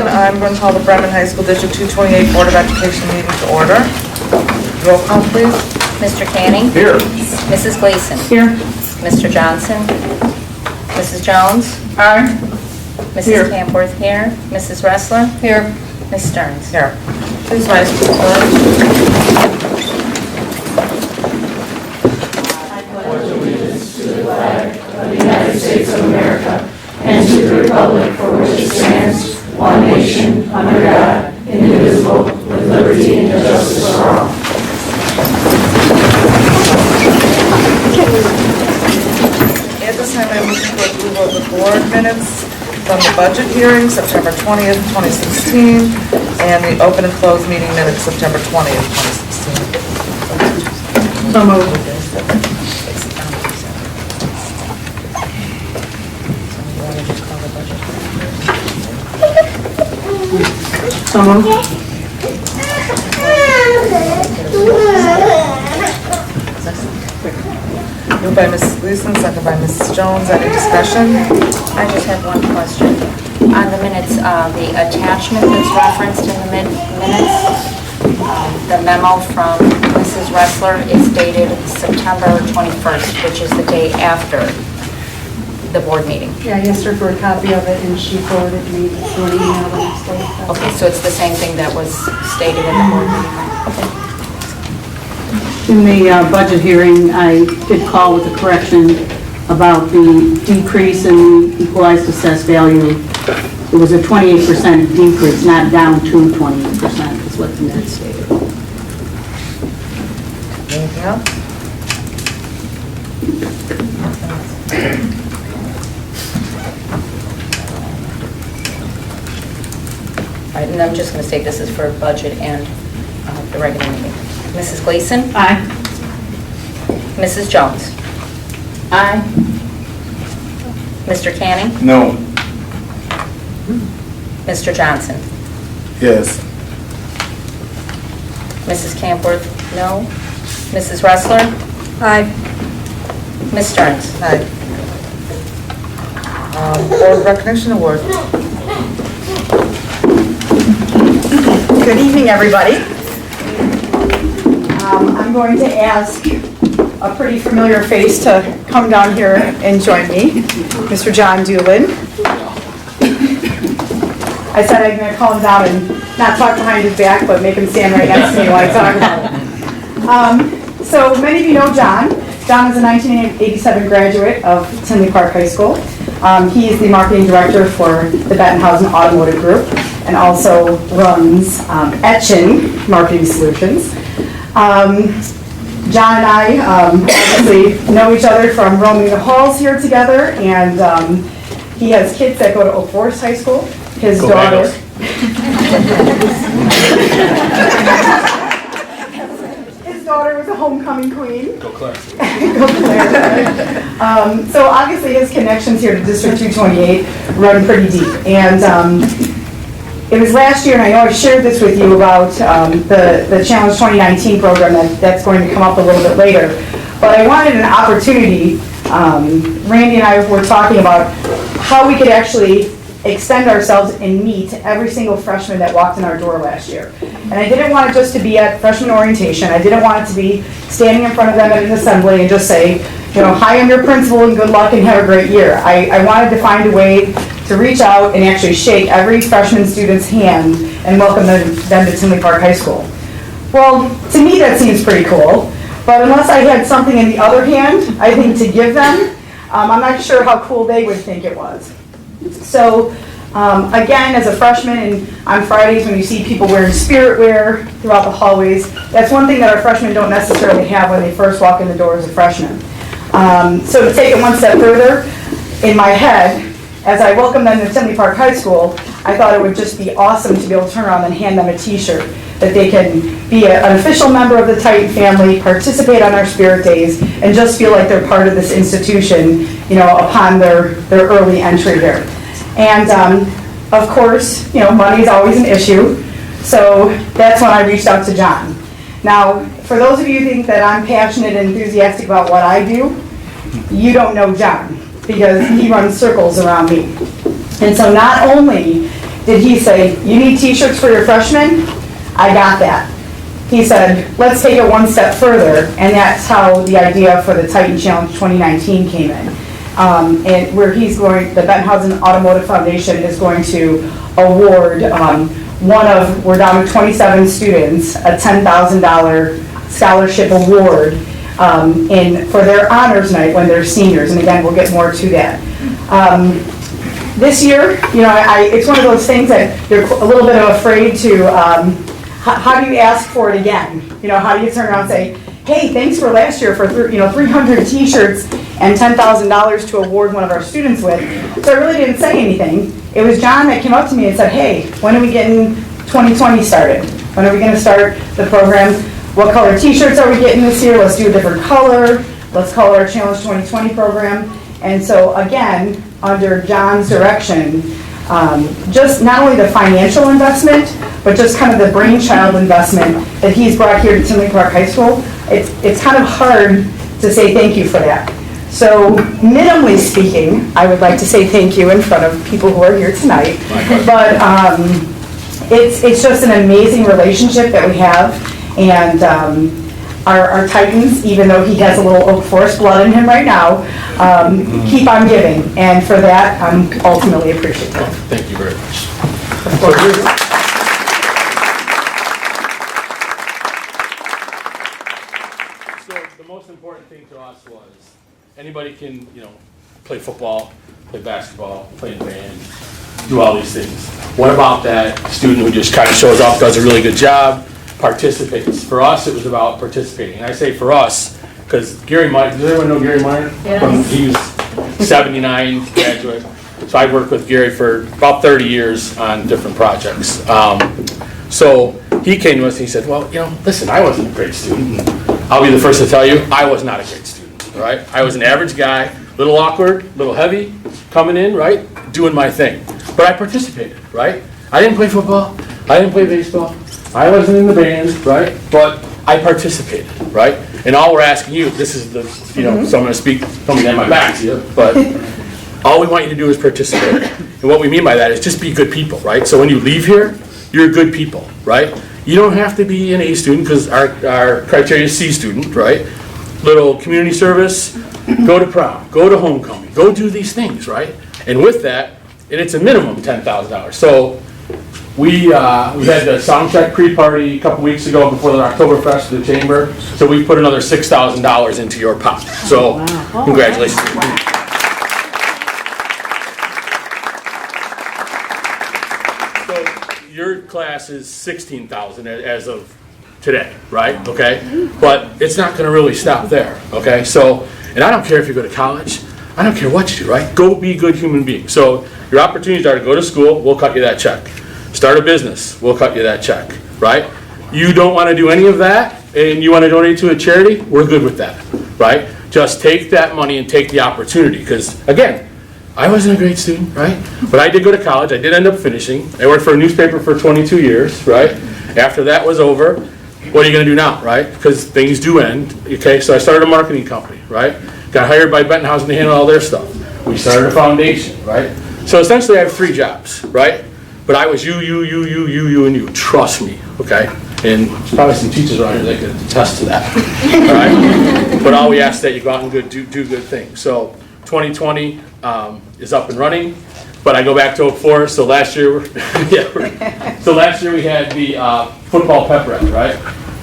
I'm going to call the Bremen High School District 228 Board of Education meeting to order. Roll call, please. Mr. Canning? Here. Mrs. Gleason? Here. Mr. Johnson? Mrs. Jones? Aye. Mrs. Here. Camworth here. Mrs. Ressler? Here. Ms. Stearns? Here. Please rise to the pledge. At this time, I move for approval of the board minutes from the budget hearing, September 20th, 2016, and the open and closed meeting minutes, September 20th, 2016. So moved. So moved. Moved by Mrs. Gleason, second by Mrs. Jones. Any discussion? I just have one question. On the minutes, the attachment that's referenced in the minutes, the memo from Mrs. Ressler is dated September 21st, which is the day after the board meeting. Yeah, I asked her for a copy of it, and she forwarded me through an email the next day. Okay, so it's the same thing that was stated in the board meeting, right? Okay. In the budget hearing, I did call with a correction about the decrease in the equalized assessed value. It was a 28% decrease, not down to 28%, is what the minutes stated. Anything else? All right, and I'm just going to state this is for budget and the regular meeting. Mrs. Gleason? Aye. Mrs. Jones? Aye. Mr. Canning? No. Mr. Johnson? Yes. Mrs. Camworth? No. Mrs. Ressler? Aye. Ms. Stearns? Aye. Board recognition award. Good evening, everybody. I'm going to ask a pretty familiar face to come down here and join me, Mr. John Doolin. I said I'm going to call him down and not talk behind his back, but make him stand right next to me while I talk about it. So many of you know John. John is a 1987 graduate of Tinley Park High School. He is the marketing director for the Bettenhausen Automotive Group and also runs Etchin Marketing Solutions. John and I obviously know each other from roaming the halls here together, and he has kids that go to Oak Forest High School. His daughter. His daughter was a homecoming queen. Go Claire. Go Claire. So obviously his connections here to District 228 run pretty deep. And it was last year, and I know I shared this with you about the Challenge 2019 program that's going to come up a little bit later. But I wanted an opportunity, Randy and I were talking about how we could actually extend ourselves and meet every single freshman that walked in our door last year. And I didn't want it just to be at freshman orientation. I didn't want it to be standing in front of them at an assembly and just say, you know, hi, I'm your principal and good luck and have a great year. I wanted to find a way to reach out and actually shake every freshman student's hand and welcome them to Tinley Park High School. Well, to me that seems pretty cool, but unless I had something in the other hand, I think to give them, I'm not sure how cool they would think it was. So again, as a freshman, and on Fridays when you see people wearing spirit wear throughout the hallways, that's one thing that our freshmen don't necessarily have when they first walk in the door as a freshman. So to take it one step further, in my head, as I welcomed them to Tinley Park High School, I thought it would just be awesome to be able to turn around and hand them a t-shirt that they can be an official member of the Titan family, participate on our spirit days, and just feel like they're part of this institution, you know, upon their early entry here. And of course, you know, money is always an issue, so that's when I reached out to John. Now, for those of you who think that I'm passionate and enthusiastic about what I do, you don't know John, because he runs circles around me. And so not only did he say, you need t-shirts for your freshmen? I got that. He said, let's take it one step further, and that's how the idea for the Titan Challenge 2019 came in. And where he's going, the Benthausen Automotive Foundation is going to award we're down to 27 students, a $10,000 scholarship award for their honors night when they're seniors, and again, we'll get more to that. This year, you know, it's one of those things that you're a little bit afraid to, how do you ask for it again? You know, how do you turn around and say, hey, thanks for last year for 300 t-shirts and $10,000 to award one of our students with. So I really didn't say anything. It was John that came up to me and said, hey, when are we getting 2020 started? When are we going to start the program? What color t-shirts are we getting this year? Let's do a different color. Let's call it our Challenge 2020 program. And so again, under John's direction, just not only the financial investment, but just kind of the brainchild investment that he's brought here to Tinley Park High School, it's kind of hard to say thank you for that. So minimally speaking, I would like to say thank you in front of people who are here tonight. But it's just an amazing relationship that we have. And our Titans, even though he has a little Oak Forest blood in him right now, keep on giving. And for that, I'm ultimately appreciative. Thank you very much. So the most important thing to us was anybody can, play football, play basketball, play in band, do all these things. What about that student who just kind of shows up, does a really good job, participates? For us, it was about participating. And I say for us, because Gary Meyer, does everyone know Gary Meyer? Yes. He was 79, graduate. So I worked with Gary for about 30 years on different projects. So he came to us and he said, well, listen, I wasn't a great student. I'll be the first to tell you, I was not a great student, right? I was an average guy, a little awkward, a little heavy, coming in, right? Doing my thing. But I participated, right? I didn't play football. I didn't play baseball. I wasn't in the band, right? But I participated, right? And all we're asking you, this is the, so I'm going to speak, don't have my back to you, but all we want you to do is participate. And what we mean by that is just be good people, right? So when you leave here, you're good people, right? You don't have to be an A student because our criteria is C student, right? Little community service, go to prom, go to homecoming, go do these things, right? And with that, and it's a minimum $10,000. So we had the sound check pre-party a couple weeks ago before the Oktoberfest at the Chamber. So we put another $6,000 into your pot. So congratulations. So your class is $16,000 as of today, right? Okay, but it's not going to really stop there. Okay, so and I don't care if you go to college. I don't care what you do, right? Go be a good human being. So your opportunities are to go to school. We'll cut you that check. Start a business, we'll cut you that check, right? You don't want to do any of that and you want to donate to a charity, we're good with that, right? Just take that money and take the opportunity because, again, I wasn't a great student, right? But I did go to college, I did end up finishing. I worked for a newspaper for 22 years, right? After that was over, what are you going to do now, right? Because things do end, okay? So I started a marketing company, right? Got hired by Benthausen to handle all their stuff. We started a foundation, right? So essentially I have 3 jobs, right? But I was you, and you. Trust me, okay? And there's probably some teachers around here that could attest to that, all right? But all we ask is that you go out and do good things. So 2020 is up and running, but I go back to Oak Forest. So last year, so last year we had the football pep rally, right?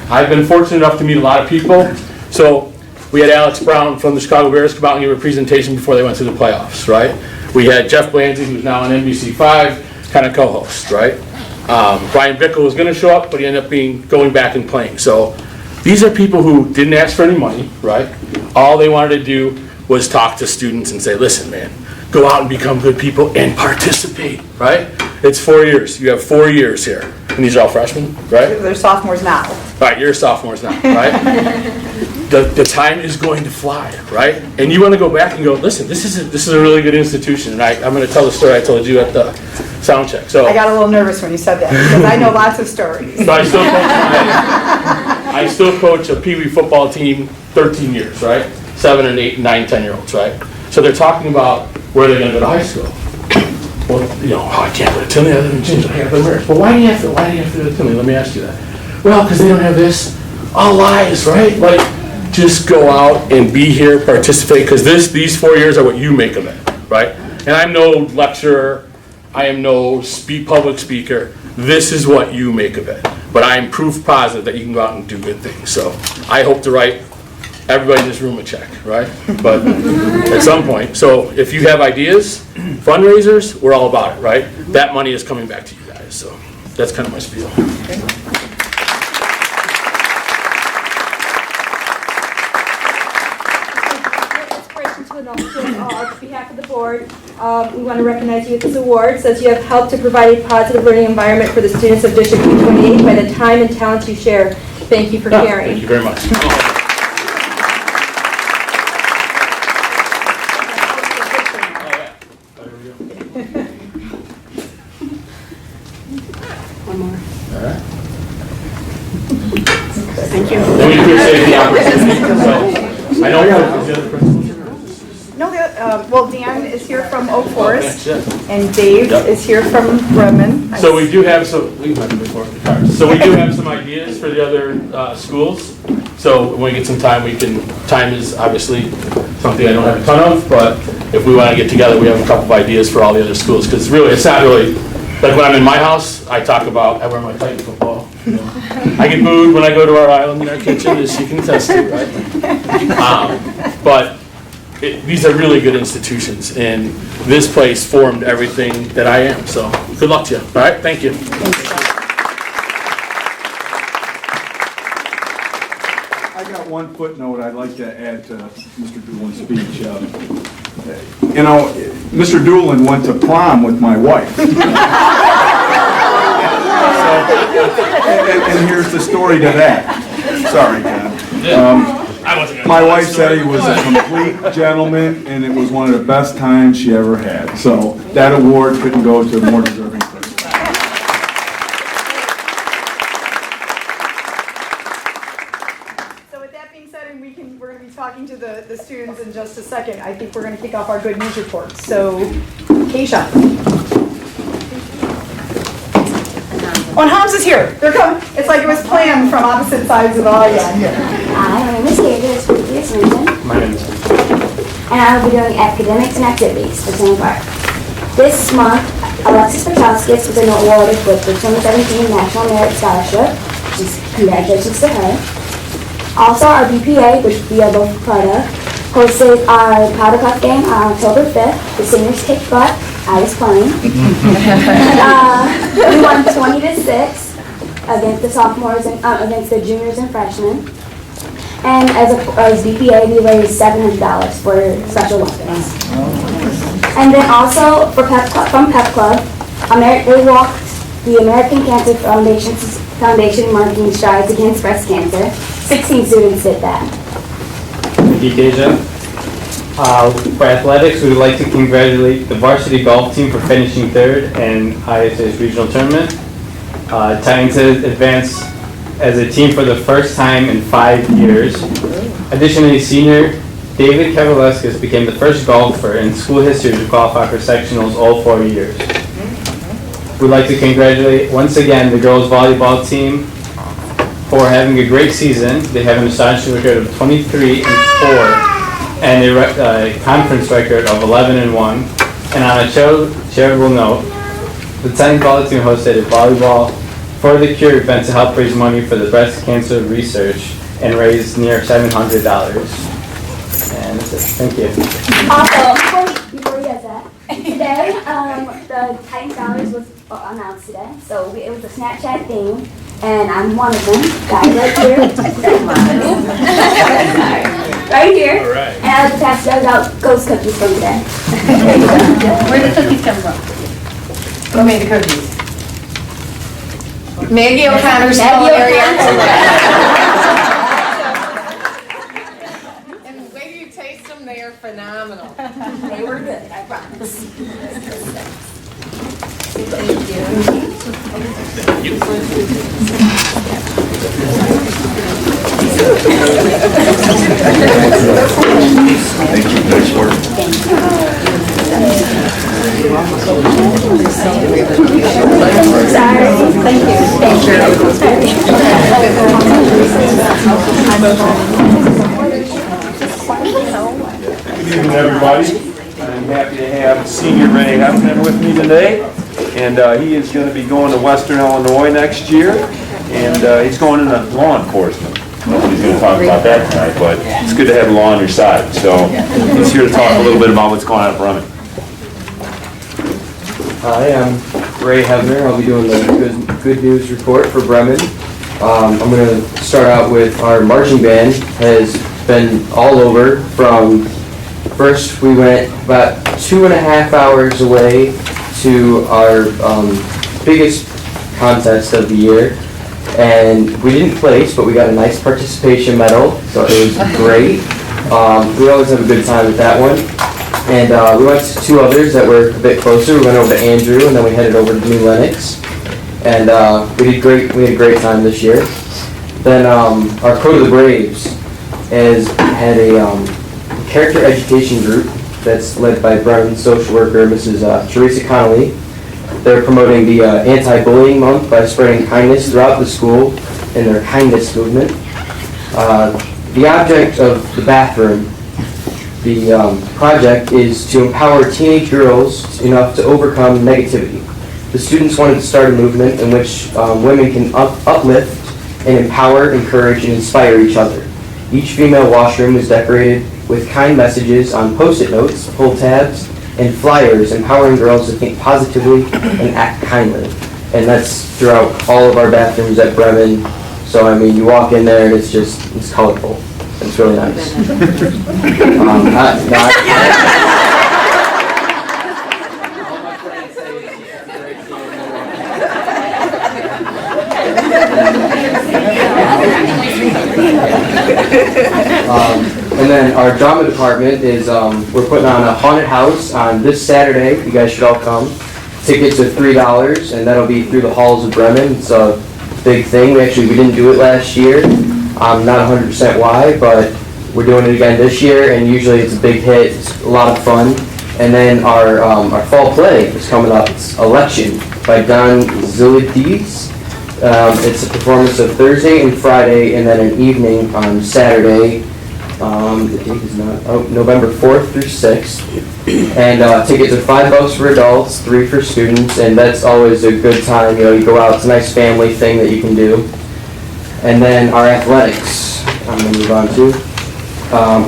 I've been fortunate enough to meet a lot of people. So we had Alex Brown from the Chicago Bears come out and give a presentation before they went to the playoffs, right? We had Jeff Blanzy, who's now on NBC5. Kind of co-host, right? Brian Bickle was going to show up, but he ended up going back and playing. So these are people who didn't ask for any money, right? All they wanted to do was talk to students and say, listen, man, go out and become good people and participate, right? It's 4 years. You have 4 years here. And these are all freshmen, right? They're sophomores now. Right, you're sophomores now, right? The time is going to fly, right? And you want to go back and go, listen, this is a really good institution. And I'm going to tell the story I told you at the sound check. So I got a little nervous when you said that because I know lots of stories. So I still coach a Pee Wee football team 13 years, right? 7 and 8, 9, 10-year-olds, right? So they're talking about where they're going to go to high school. well, you know, oh, I can't go to Tinley, I live in Ginger, I gotta go to Marist. Well, why do you have to go to Tinley? Let me ask you that. Well, because they don't have this. All lies, right? Like, just go out and be here, participate, because these 4 years are what you make of it, right? And I'm no lecturer, I am no public speaker. This is what you make of it. But I am proof positive that you can go out and do good things. So I hope to write everybody in this room a check, right? But at some point, so if you have ideas, fundraisers, we're all about it, right? That money is coming back to you guys. So that's kind of my spiel. On behalf of the board, we want to recognize you with this award, since you have helped to provide a positive learning environment for the students of District 228 by the time and talents you share. Thank you for sharing. Thank you very much. One more. All right. Thank you. And we appreciate the opportunity. So, I know No, well, Dan is here from Oak Forest, Okay, and Dave Yep. is here from Redmond. So we do have some, we can have before the cards. So we do have some ideas for the other schools. So when we get some time, time is obviously something I don't have a ton of, but if we want to get together, we have a couple of ideas for all the other schools. Because really, it's not really, like when I'm in my house, I talk about, I wear my Titan football. You know. I get booed when I go to our island in our kitchen, as you can attest to, right? But these are really good institutions, and this place formed everything that I am. So good luck to you. All right, thank you. I got one footnote I'd like to add to Mr. Doolin's speech. You know, Mr. Doolin went to prom with my wife. And here's the story to that. Sorry, John. My wife said he was a complete gentleman, and it was one of the best times she ever had. So that award couldn't go to a more deserving person. So with that being said, and we're going to be talking to the students in just a second. I think we're going to kick off our good news report. So, Keisha. Oh, and Hans is here. They're coming. It's like it was planned from opposite sides of the audience. Hi, my name is Gabriel, as previously mentioned, My name is. and I will be doing academics and activities for St. Park. This month, Alexis Pachowskis was awarded with the 2017 National Merit Scholarship. Congratulations to her. Also, our BPA, which we are both proud of, hosted our Powder Puff game on October 5th. The seniors kicked butt. I was playing. We won 20-6 against the sophomores and against the juniors and freshmen. And as BPA, we raised $700 for special weapons. And then also from Pep Club, we walked the American Cancer Foundation marking strides against breast cancer. 16 students did that. Thank you, Deja. For athletics, we would like to congratulate the varsity golf team for finishing third in ISA's regional tournament. Titans advanced as a team for the first time in 5 years. Additionally, senior David Kavaleskis became the first golfer in school history to qualify for sectionals all 4 years. We'd like to congratulate once again the girls volleyball team for having a great season. They have an astonishing record of 23-4 and a conference record of 11-1. And on a charitable note, the Titans volleyball team hosted a volleyball for the Cure event to help raise money for the breast cancer research and raise near $700. And that's it. Thank you. Also, before he does that, today, the Titans Dollars was announced today. So it was a Snapchat theme, and I'm one of them. Guys, right here. Right here. All right. And I was pass those out ghost cookies from today. Where did the cookies come from? Who made the cookies? Maggie O'Connor's Maggie area. And the way you taste them, they are phenomenal. They were good, I promise. Thank you. Nice work. Good evening, everybody. I'm happy to have Senior Ray Hefner with me today, and he is going to be going to Western Illinois next year, and he's going into law enforcement. Nobody's going to talk about that tonight, but it's good to have law on your side. So he's here to talk a little bit about what's going on at Bremen. Hi, I'm Ray Hefner. I'll be doing the good news report for Bremen. I'm going to start out with our marching band has been all over. From first we went about 2.5 hours away to our biggest contest of the year, and we didn't place, but we got a nice participation medal, so it was great. We always have a good time with that one. And we went to 2 others that were a bit closer. We went over to Andrew, and then we headed over to New Lenox. And we did great. We had a great time this year. Then our Code of the Braves has had a character education group that's led by Bremen social worker Mrs. Teresa Connolly. They're promoting the anti-bullying month by spreading kindness throughout the school in their kindness movement. The object of the bathroom, the project, is to empower teenage girls enough to overcome negativity. The students wanted to start a movement in which women can uplift and empower, encourage, and inspire each other. Each female washroom was decorated with kind messages on Post-it notes, pull tabs, and flyers empowering girls to think positively and act kindly. And that's throughout all of our bathrooms at Bremen. So, I mean, you walk in there and it's colorful. It's really nice. And then our drama department is, we're putting on a haunted house on this Saturday. You guys should all come. Tickets are $3, and that'll be through the halls of Bremen. It's a big thing. We didn't do it last year. I'm not 100% why, but we're doing it again this year, and usually it's a big hit. It's a lot of fun. And then our fall play is coming up. It's Election by Don Zilides. It's a performance of Thursday and Friday, and then an evening on Saturday. The date is not, November 4th through 6th. And tickets are $5 for adults, $3 for students, and that's always a good time. You know, you go out, it's a nice family thing that you can do. And then our athletics, I'm going to move on to.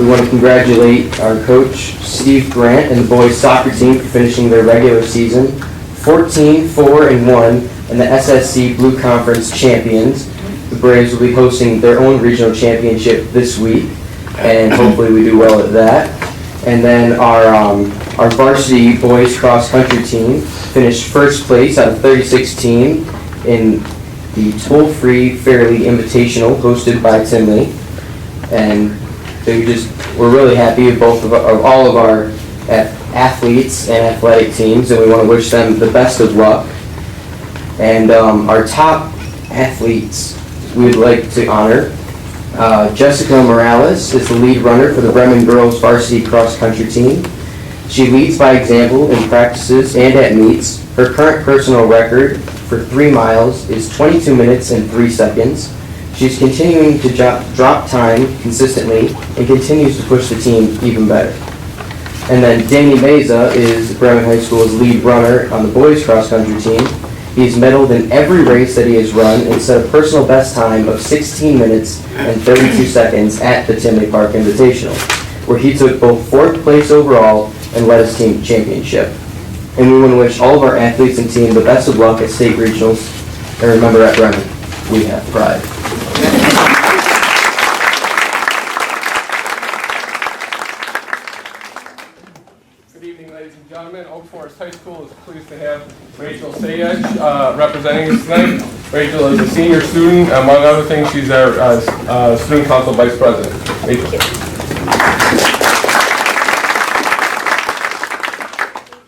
We want to congratulate our coach, Steve Grant, and the boys soccer team for finishing their regular season 14-4-1 and the SSC Blue Conference champions. The Braves will be hosting their own regional championship this week, and hopefully we do well at that. And then our varsity boys cross country team finished first place out of 36 teams in the toll-free Fairleigh Invitational hosted by Tinley. And we're really happy with all of our athletes and athletic teams, and we want to wish them the best of luck. And our top athletes we would like to honor. Jessica Morales is the lead runner for the Bremen girls varsity cross country team. She leads by example in practices and at meets. Her current personal record for 3 miles is 22 minutes and 3 seconds. She's continuing to drop time consistently and continues to push the team even better. And then Danny Meza is Bremen High School's lead runner on the boys cross country team. He's medaled in every race that he has run and set a personal best time of 16 minutes and 32 seconds at the Tinley Park Invitational, where he took both 4th place overall and led his team to championship. And we want to wish all of our athletes and team the best of luck at state regionals. And remember, at Bremen, we have pride. Good evening, ladies and gentlemen. Oak Forest High School is pleased to have Rachel Sayedge representing us tonight. Rachel is a senior student. Among other things, she's our student council vice president. Rachel. Thank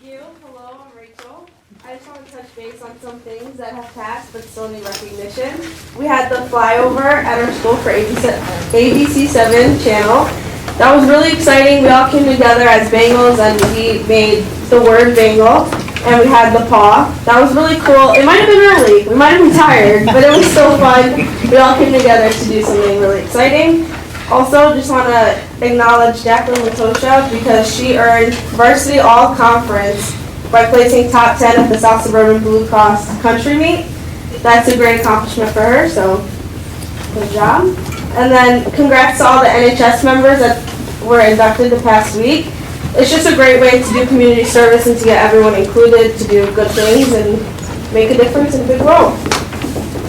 you. Hello, I'm Rachel. I just want to touch base on some things that have passed but still need recognition. We had the flyover at our school for ABC 7 channel. That was really exciting. We all came together as Bengals and we made the word Bengal. And we had the paw. That was really cool. It might have been early. We might have been tired, but it was so fun. We all came together to do something really exciting. Also, just want to acknowledge Jacqueline Latosha because she earned varsity all-conference by placing top 10 at the South Suburban Blue Cross Country Meet. That's a great accomplishment for her, so good job. And then congrats to all the NHS members that were inducted the past week. It's just a great way to do community service and to get everyone included to do good things and make a difference in a big role.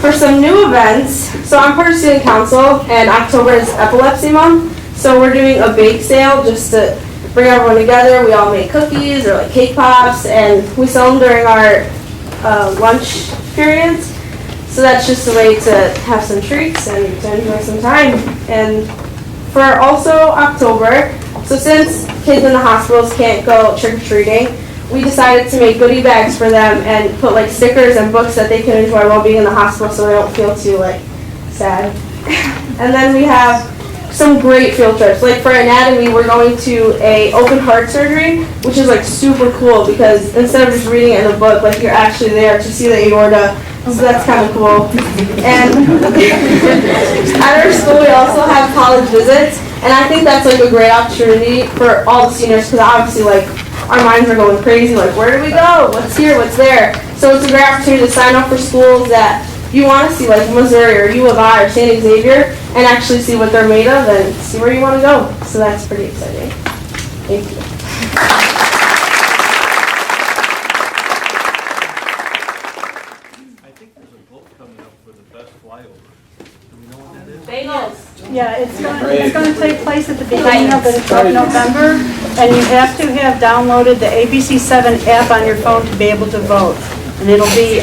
For some new events, so I'm part of student council and October is epilepsy month. So we're doing a bake sale just to bring everyone together. We all make cookies or like cake pops and we sell them during our lunch periods. So that's just a way to have some treats and to enjoy some time. And for also October, so since kids in the hospitals can't go trick-or-treating, we decided to make goodie bags for them and put like stickers and books that they can enjoy while being in the hospital so they don't feel too like sad. And then we have some great field trips. Like for anatomy, we're going to a open heart surgery, which is like super cool because instead of just reading it in a book, like you're actually there to see the aorta. So that's kind of cool. And at our school, we also have college visits. And I think that's like a great opportunity for all the seniors because obviously like our minds are going crazy, like where do we go? What's here? What's there? So it's a great opportunity to sign up for schools that you want to see, like Missouri or U of I or St. Xavier, and actually see what they're made of and see where you want to go. So that's pretty exciting. Thank you. I think there's a book coming up for the best flyover. Do we know what that is? Bagels. Yeah, it's going to take place at the beginning of November, and you have to have downloaded the ABC7 app on your phone to be able to vote. And it'll be,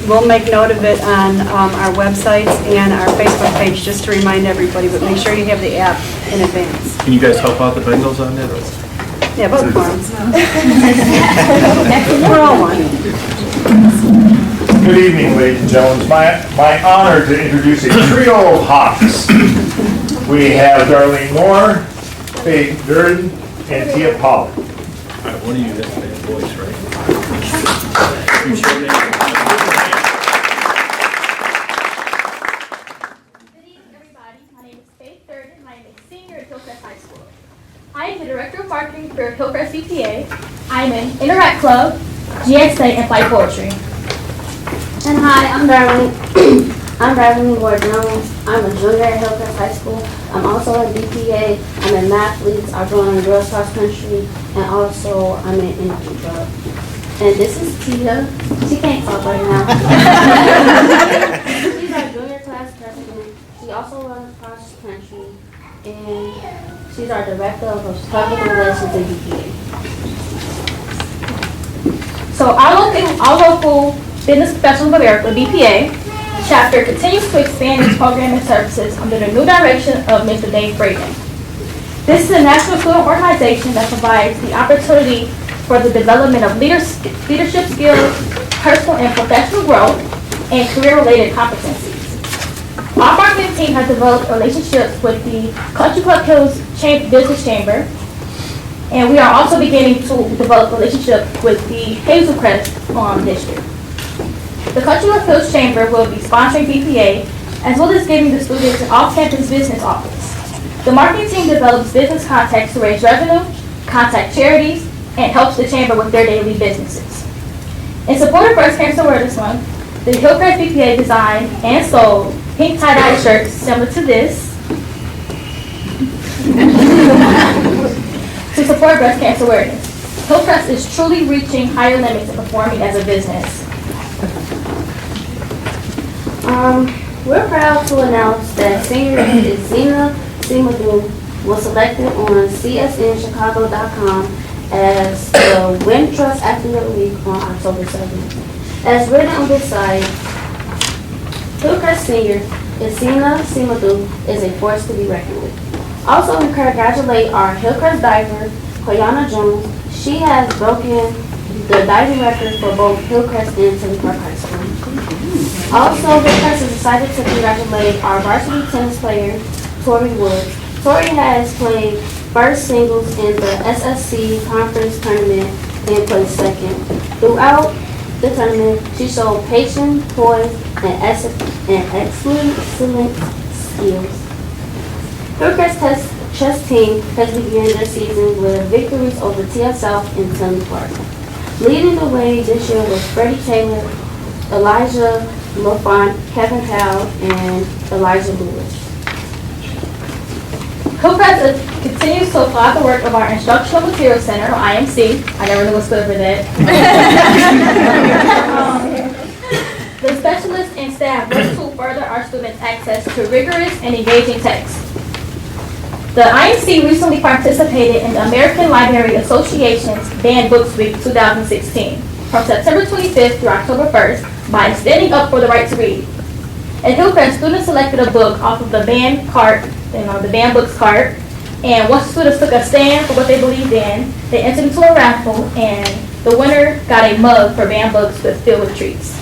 we'll make note of it on our websites and our Facebook page just to remind everybody, but make sure you have the app in advance. Can you guys help out the Bengals on that? Yeah, both ones. We're all one. Good evening, ladies and gentlemen. It's my honor to introduce a trio of Hawks. We have Darlene Moore, Faith Durden, and Tia Powell. All right, one of you has to make a voice, right? You sure they- Good evening, everybody. My name is Faith Durden, and I am a senior at Hillcrest High School. I am the Director of Marketing for Hillcrest CPA. I am in Interact Club, GXA, and Fight Poetry. And hi, I'm Darlene. I'm Darlene Ward Jones. I'm a junior at Hillcrest High School. I'm also a DPA. I'm in mathletes. I run girls cross country, and also I'm in energy club. And this is Tia. She can't talk right now. She's our junior class president. She also runs cross country, and she's our director of public relations and DPA. So our local Business Professionals of America, BPA, chapter continues to expand its program and services under the new direction of Mr. Dave Braden. This is a national student organization that provides the opportunity for the development of leadership skills, personal and professional growth, and career-related competencies. Our marketing team has developed relationships with the Country Club Hills Business Chamber, and we are also beginning to develop relationships with the Hazelcrest District. The Country Club Hills Chamber will be sponsoring BPA, as well as giving the students an off-campus business office. The marketing team develops business contacts to raise revenue, contact charities, and helps the chamber with their daily businesses. In support of Breast Cancer Awareness Month, the Hillcrest BPA designed and sold pink tie-dye shirts similar to this to support breast cancer awareness. Hillcrest is truly reaching higher limits and performing as a business. We're proud to announce that senior Zena Simadou was selected on csnchicago.com as the Win Trust Athlete of the Week on October 7th. As written on this site, Hillcrest Senior Zena Simadou is a force to be reckoned with. Also, we congratulate our Hillcrest diver, Koyana Jones. She has broken the diving record for both Hillcrest and Tinley Park High School. Also, Hillcrest is excited to congratulate our varsity tennis player, Tori Wood. Tori has played first singles in the SSC conference tournament and placed second. Throughout the tournament, she showed patience, poise, and excellent skills. Hillcrest chess team has begun their season with victories over TL South and Tinley Park. Leading the way this year was Freddie Taylor, Elijah LaFont, Kevin Powell, and Elijah Lewis. Hillcrest continues to apply the work of our Instructional Materials Center, or IMC. I never knew what stood for that. The specialists and staff work to further our students' access to rigorous and engaging text. The IMC recently participated in the American Library Association's Banned Books Week 2016 from September 25th through October 1st by standing up for the right to read. At Hillcrest, students selected a book off of the banned cart, the banned books cart, and once students took a stand for what they believed in, they entered into a raffle, and the winner got a mug for banned books filled with treats.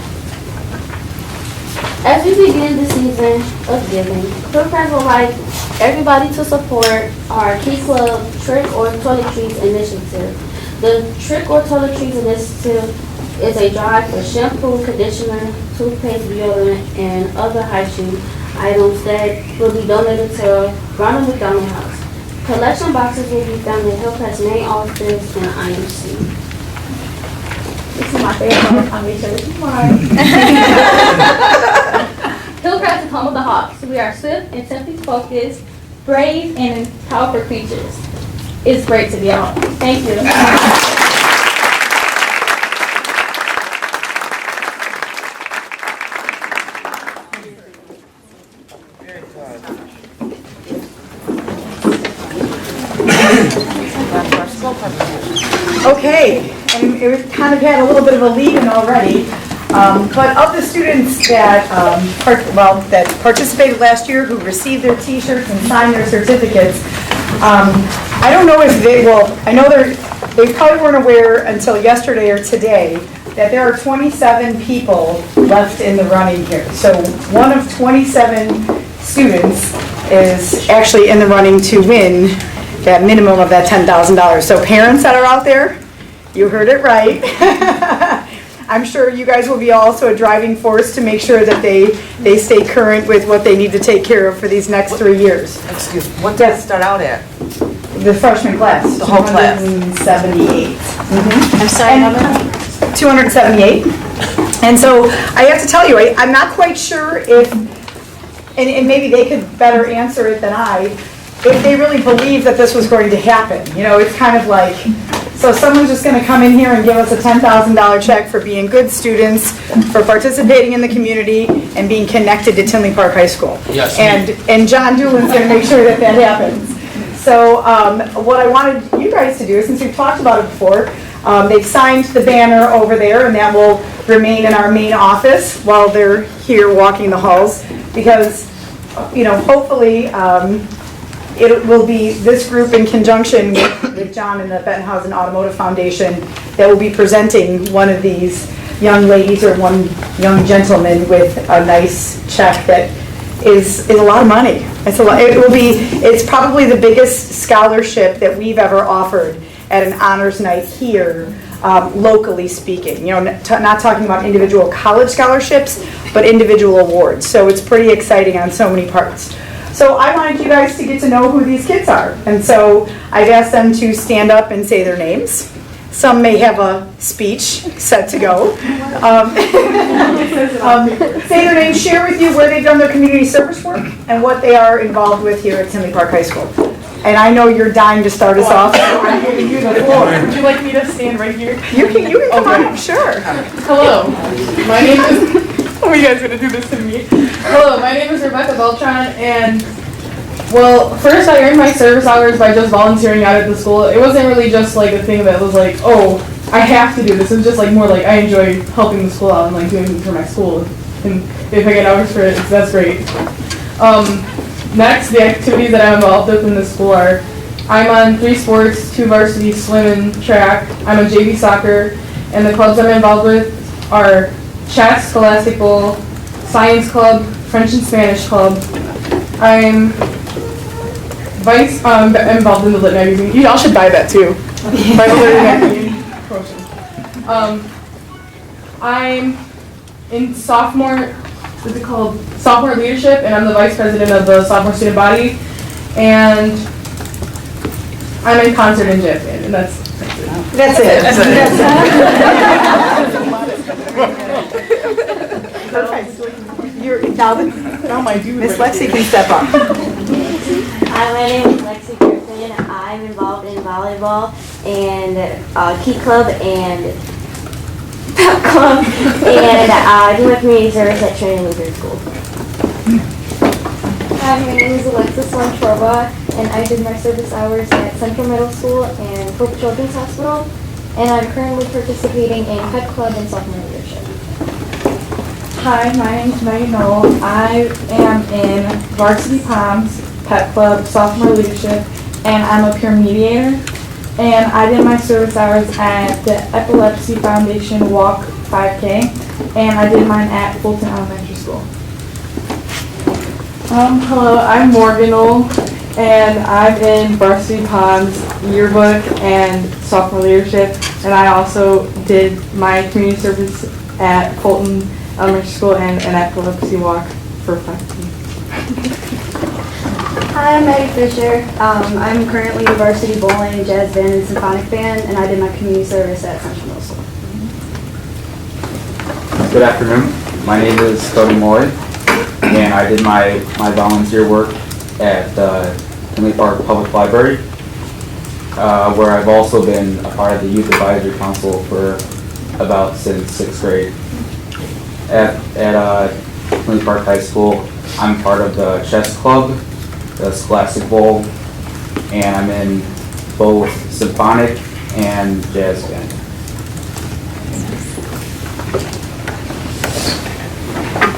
As we begin the season of giving, Hillcrest would like everybody to support our Key Club Trick or Toiletries initiative. The Trick or Toiletries initiative is a drive for shampoo, conditioner, toothpaste, deodorant, and other hygiene items that will be donated to Ronald McDonald House. Collection boxes will be found in Hillcrest's main office and IMC. This is my favorite. I'll make sure this is mine. Hillcrest is home of the Hawks. We are swift, intensely focused, brave, and powerful creatures. It's great to be on. Thank you. Okay, and it kind of had a little bit of a lead-in already, but of the students that, that participated last year, who received their T-shirts and signed their certificates, I don't know if they will, I know they probably weren't aware until yesterday or today that there are 27 people left in the running here. So one of 27 students is actually in the running to win that minimum of that $10,000. So parents that are out there, you heard it right. I'm sure you guys will be also a driving force to make sure that they stay current with what they need to take care of for these next 3 years. Excuse me, what did it start out at? The freshman class. The whole class. 278. I'm sorry, how many? 278. And so I have to tell you, I'm not quite sure if, and maybe they could better answer it than I, if they really believe that this was going to happen. You know, it's kind of like, so someone's just going to come in here and give us a $10,000 check for being good students, for participating in the community, and being connected to Tinley Park High School. Yes. And John Doolin's going to make sure that that happens. So what I wanted you guys to do, since we've talked about it before, they've signed the banner over there, and that will remain in our main office while they're here walking the halls, because, you know, hopefully, it will be this group in conjunction with John and the Bettenhausen Automotive Foundation that will be presenting one of these young ladies or one young gentleman with a nice check that is a lot of money. It's a lot. It's probably the biggest scholarship that we've ever offered at an honors night here, locally speaking. You know, not talking about individual college scholarships, but individual awards. So it's pretty exciting on so many parts. So I wanted you guys to get to know who these kids are. And so I've asked them to stand up and say their names. Some may have a speech set to go. Say their names, share with you where they've done their community service work and what they are involved with here at Tinley Park High School. And I know you're dying to start us off, so I'm giving you the floor. Would you like me to stand right here? You can come on, sure. Hello, my name is, oh, you guys gonna do this to me? Hello, my name is Rebecca Beltran, and, well, first I earned my service hours by just volunteering out at the school. It wasn't really just like a thing that was like, oh, I have to do this. It was just like more like I enjoy helping the school out and like doing things for my school. And if I get hours for it, that's great. Next, the activities that I'm involved with in the school are, I'm on 3 sports, 2 varsity, swim and track. I'm on JV soccer, and the clubs I'm involved with are chess, scholastic bowl, science club, French and Spanish club. I'm involved in the Lit magazine. You all should buy that too. Buy the Lit magazine. Promotion. I'm in sophomore, what's it called? Sophomore leadership, and I'm the vice president of the sophomore student body. And I'm in concert and jazz band, and that's it. Perfect. You're now my dude. Miss Lexi can step up. Hi, my name is Lexi Griffin. I'm involved in volleyball and Key Club and Pep Club, and I do my community service at Trinity Lutheran School. Hi, my name is Alexis Lonchorba, and I did my service hours at Central Middle School and Hope Children's Hospital, and I'm currently participating in Pet Club and sophomore leadership. Hi, my name is Megan Knoll. I am in Varsity Palms, Pet Club, sophomore leadership, and I'm a peer mediator. And I did my service hours at the Epilepsy Foundation Walk 5K, and I did mine at Fulton Elementary School. Hello, I'm Morgan Knoll, and I'm in Varsity Palms yearbook and sophomore leadership, and I also did my community service at Fulton Elementary School and an epilepsy walk for 5K. Hi, I'm Maddie Fisher. I'm currently in varsity bowling, jazz band, and symphonic band, and I did my community service at Central Middle School. Good afternoon. My name is Cody Moy, and I did my volunteer work at Tinley Park Public Library, where I've also been a part of the Youth Advisory Council for about since 6th grade. At Tinley Park High School, I'm part of the chess club, the Scholastic Bowl, and I'm in both symphonic and jazz band.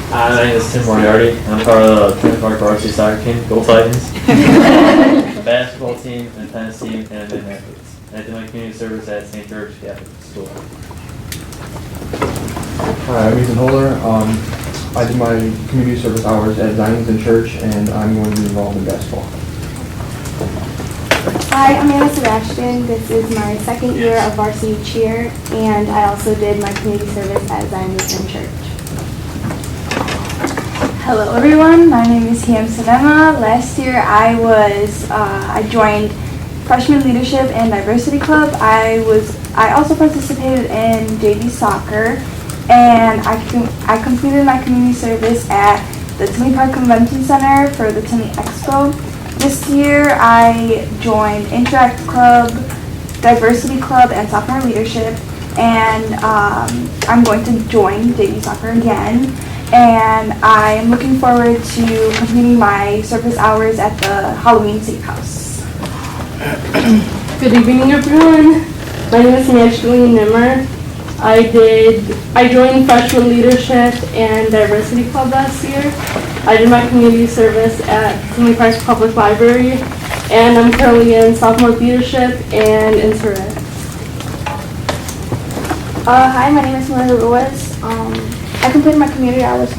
My name is Tim Moriarty. I'm part of the Tinley Park Varsity Soccer Team, Go Titans, basketball team, and tennis team, and then athletes. And I did my community service at St. George Catholic School. Hi, I'm Ethan Holler. I did my community service hours at Zionston Church, and I'm going to be involved in basketball. Hi, I'm Anna Sebastian. This is my second year of varsity cheer, and I also did my community service at Zionston Church. Hello everyone, my name is Hiam Sinema. Last year I joined Freshman Leadership and Diversity Club. I also participated in JV soccer, and I completed my community service at the Tinley Park Convention Center for the Tinley Expo. This year I joined Interact Club, Diversity Club, and Sophomore Leadership, and I'm going to join JV soccer again. And I'm looking forward to completing my service hours at the Halloween Safe House. Good evening, everyone. My name is Angeline Nimmer. I joined Freshman Leadership and Diversity Club last year. I did my community service at Tinley Park Public Library, and I'm currently in sophomore leadership and interact. Hi, my name is Melinda Ruiz. I completed my community hours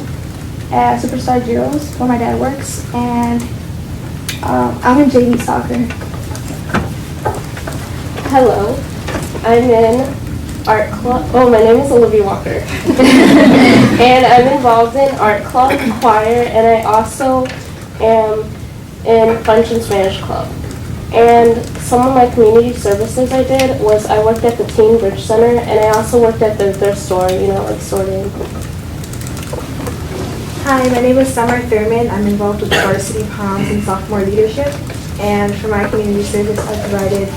at Superstar Zeros where my dad works, and I'm in JV soccer. Hello, I'm in art club. Oh, my name is Olivia Walker. And I'm involved in art club, choir, and I also am in French and Spanish club. And some of my community services I did was I worked at the Teen Bridge Center, and I also worked at their store, like sorting. Hi, my name is Summer Thurman. I'm involved with Varsity Palms and sophomore leadership, and for my community service, I provided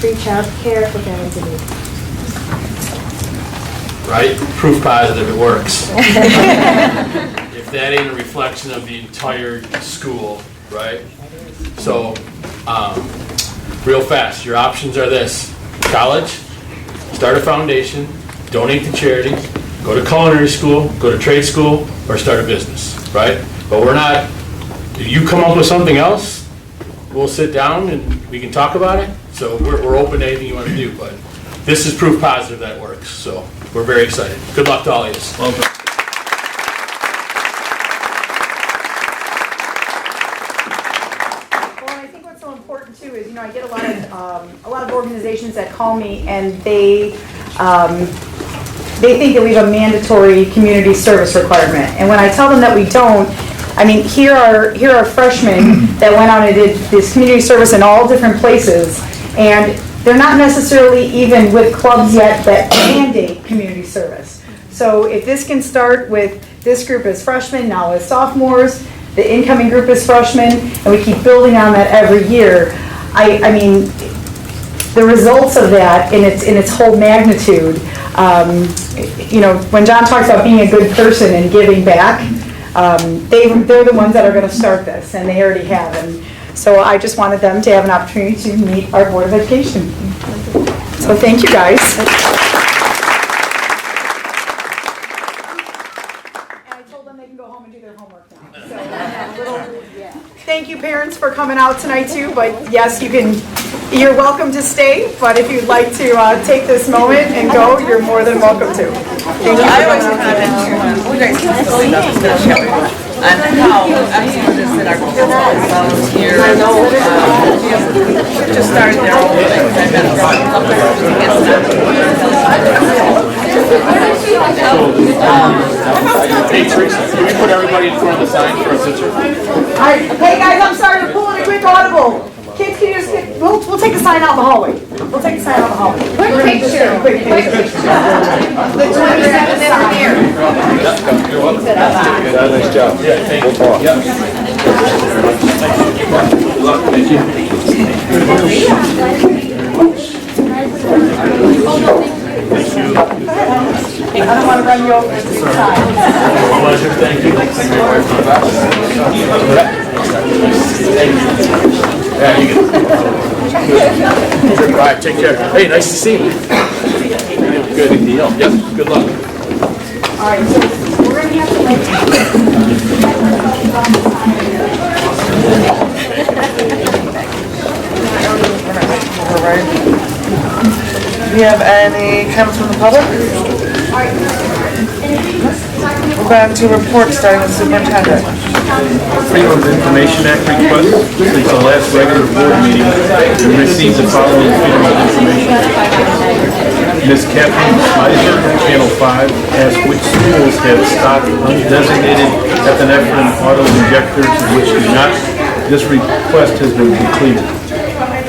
free child care for families in need. Right? Proof positive it works. If that ain't a reflection of the entire school, right? So, real fast, your options are this: college, start a foundation, donate to charity, go to culinary school, go to trade school, or start a business, right? But we're not, if you come up with something else, we'll sit down and we can talk about it. So we're open to anything you want to do, but this is proof positive that works. So we're very excited. Good luck to all of you. Well done. Well, I think what's so I get a lot of organizations that call me and they think that we have a mandatory community service requirement. And when I tell them that we don't, I mean, here are freshmen that went out and did this community service in all different places, and they're not necessarily even with clubs yet that mandate community service. So if this can start with this group as freshmen, now as sophomores, the incoming group is freshmen, and we keep building on that every year, I mean, the results of that in its whole magnitude, when John talks about being a good person and giving back, they're the ones that are going to start this, and they already have. And so I just wanted them to have an opportunity to meet our Board of Education. So thank you, guys. And I told them they can go home and do their homework now. So thank you, parents, for coming out tonight too. But yes, you're welcome to stay. But if you'd like to take this moment and go, you're more than welcome to. Thank you. I always comment on, you guys can still see about this, shall we? On how excellent it is that our kids are volunteer. We've just started their own things. I've been up there to get Hey, Teresa, can we put everybody in front of the sign for a picture? All right. Hey, guys, I'm sorry to pull in a quick audible. Kids, can you just we'll take a sign out in the hallway. We'll take a sign out in the hallway. Quick picture. Quick picture. The 27th is here. You're welcome. Nice job. Yeah, thank you. Thank you. I don't want to run you over at the same time. Pleasure, thank you. Yeah, you good. All right, take care. Hey, nice to see you. Good deal. Yep, good luck. All right, so we're going to have Do you have any comments from the public? We're going to report starting with superintendent. Freedom of Information Act request. Since the last regular board meeting, we received the following Freedom of Information Act. Ms. Kathleen Smyser, Channel 5, asked which schools have stocked undesignated epinephrine auto-injectors and which do not. This request has been completed.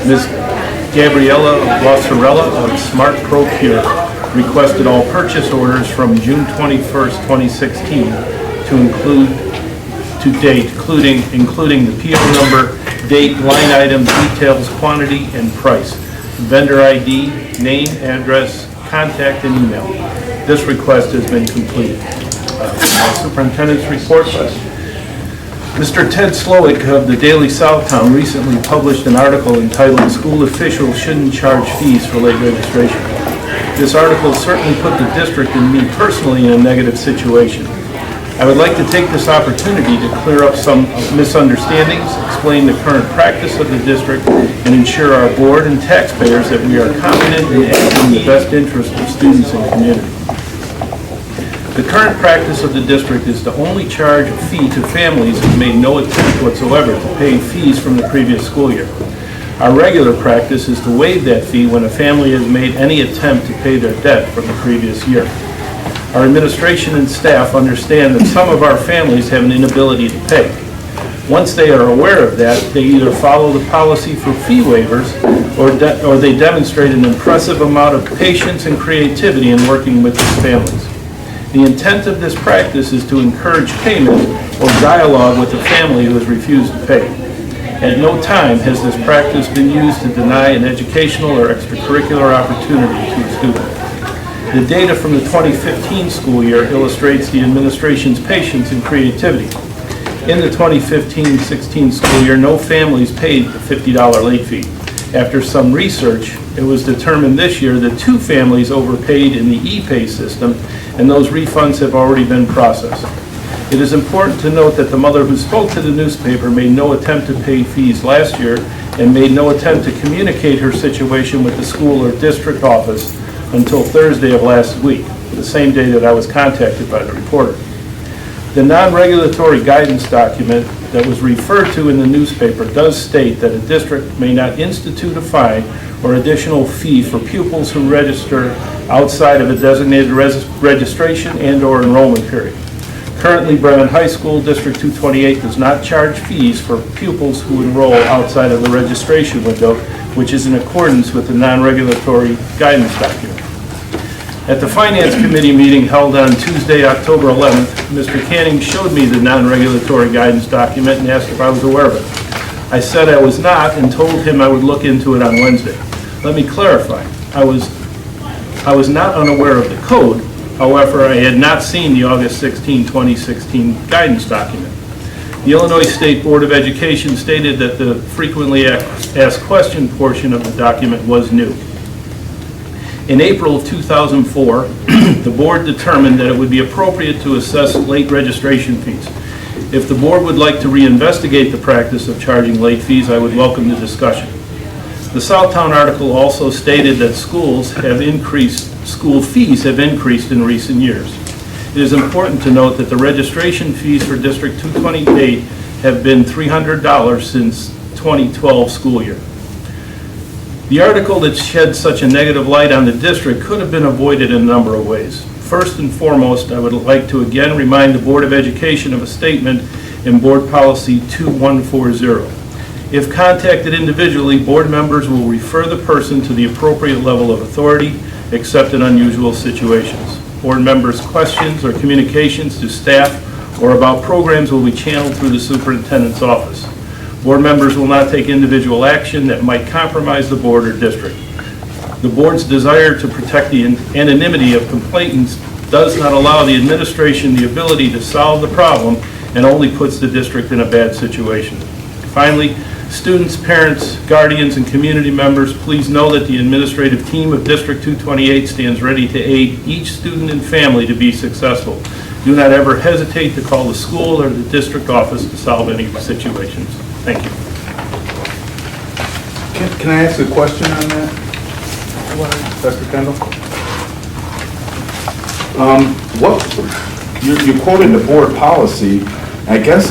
Ms. Gabriella Rossarella of Smart Procure requested all purchase orders from June 21st, 2016 to date, including the PO number, date, line item, details, quantity, and price, vendor ID, name, address, contact, and email. This request has been completed. Superintendent's report. Mr. Ted Slowick of the Daily Southtown recently published an article entitled "School Officials Shouldn't Charge Fees for Late Registration." This article certainly put the district and me personally in a negative situation. I would like to take this opportunity to clear up some misunderstandings, explain the current practice of the district, and ensure our board and taxpayers that we are confident in acting in the best interest of students and community. The current practice of the district is to only charge a fee to families who made no attempt whatsoever to pay fees from the previous school year. Our regular practice is to waive that fee when a family has made any attempt to pay their debt from the previous year. Our administration and staff understand that some of our families have an inability to pay. Once they are aware of that, they either follow the policy for fee waivers or they demonstrate an impressive amount of patience and creativity in working with these families. The intent of this practice is to encourage payment or dialogue with the family who has refused to pay. At no time has this practice been used to deny an educational or extracurricular opportunity to a student. The data from the 2015 school year illustrates the administration's patience and creativity. In the 2015-16 school year, no families paid the $50 late fee. After some research, it was determined this year that 2 families overpaid in the e-pay system, and those refunds have already been processed. It is important to note that the mother who spoke to the newspaper made no attempt to pay fees last year and made no attempt to communicate her situation with the school or district office until Thursday of last week, the same day that I was contacted by the reporter. The non-regulatory guidance document that was referred to in the newspaper does state that a district may not institute a fine or additional fee for pupils who register outside of a designated registration and/or enrollment period. Currently, Bremen High School District 228 does not charge fees for pupils who enroll outside of the registration window, which is in accordance with the non-regulatory guidance document. At the Finance Committee meeting held on Tuesday, October 11th, Mr. Canning showed me the non-regulatory guidance document and asked if I was aware of it. I said I was not and told him I would look into it on Wednesday. Let me clarify. I was not unaware of the code. However, I had not seen the August 16, 2016 guidance document. The Illinois State Board of Education stated that the frequently asked question portion of the document was new. In April of 2004, the board determined that it would be appropriate to assess late registration fees. If the board would like to reinvestigate the practice of charging late fees, I would welcome the discussion. The Southtown article also stated that school fees have increased in recent years. It is important to note that the registration fees for District 228 have been $300 since 2012 school year. The article that shed such a negative light on the district could have been avoided in a number of ways. First and foremost, I would like to again remind the Board of Education of a statement in Board Policy 2140. If contacted individually, board members will refer the person to the appropriate level of authority, except in unusual situations. Board members' questions or communications to staff or about programs will be channeled through the superintendent's office. Board members will not take individual action that might compromise the board or district. The board's desire to protect the anonymity of complainants does not allow the administration the ability to solve the problem and only puts the district in a bad situation. Finally, students, parents, guardians, and community members, please know that the administrative team of District 228 stands ready to aid each student and family to be successful. Do not ever hesitate to call the school or the district office to solve any situations. Thank you. Can I ask a question on that? Dr. Kendall? You quoted the board policy. I guess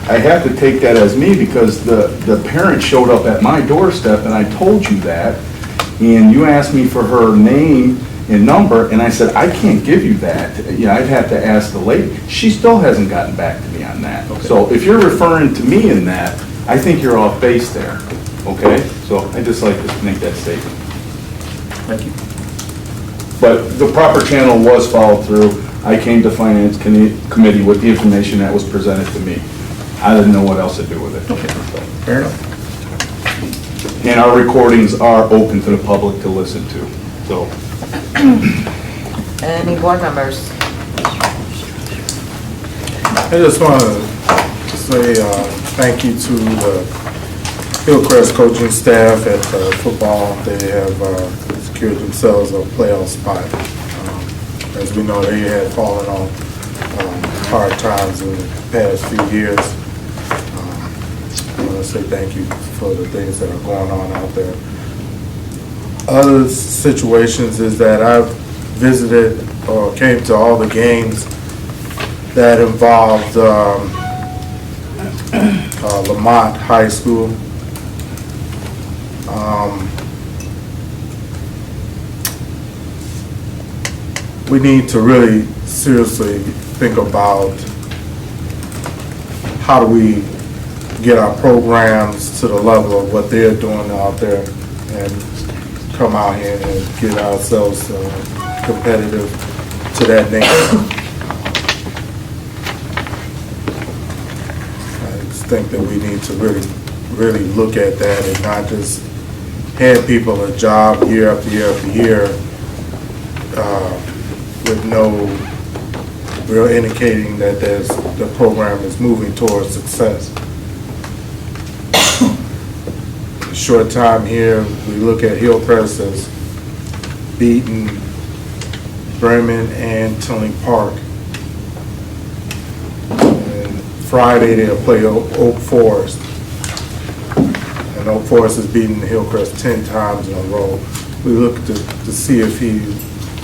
I have to take that as me because the parent showed up at my doorstep and I told you that, and you asked me for her name and number, and I said, I can't give you that. You know, I'd have to ask the lady. She still hasn't gotten back to me on that. Okay. So if you're referring to me in that, I think you're off base there, okay? So I'd just like to make that statement. Thank you. But the proper channel was followed through. I came to Finance Committee with the information that was presented to me. I didn't know what else to do with it. Okay, fair enough. And our recordings are open to the public to listen to, so. Any board members? I just want to say thank you to the Hillcrest coaching staff at football. They have secured themselves a playoff spot. As we know, they had fallen on hard times in the past few years. I want to say thank you for the things that are going on out there. Other situations is that I've visited or came to all the games that involved Lamont High School. We need to really seriously think about how do we get our programs to the level of what they're doing out there and come out here and get ourselves competitive to that nature. I just think that we need to really look at that and not just hand people a job year after year after year with no real indicating that the program is moving towards success. Short time here, we look at Hillcrest as beating Bremen and Tinley Park. And Friday they'll play Oak Forest. And Oak Forest has beaten Hillcrest 10 times in a row. We look to see if he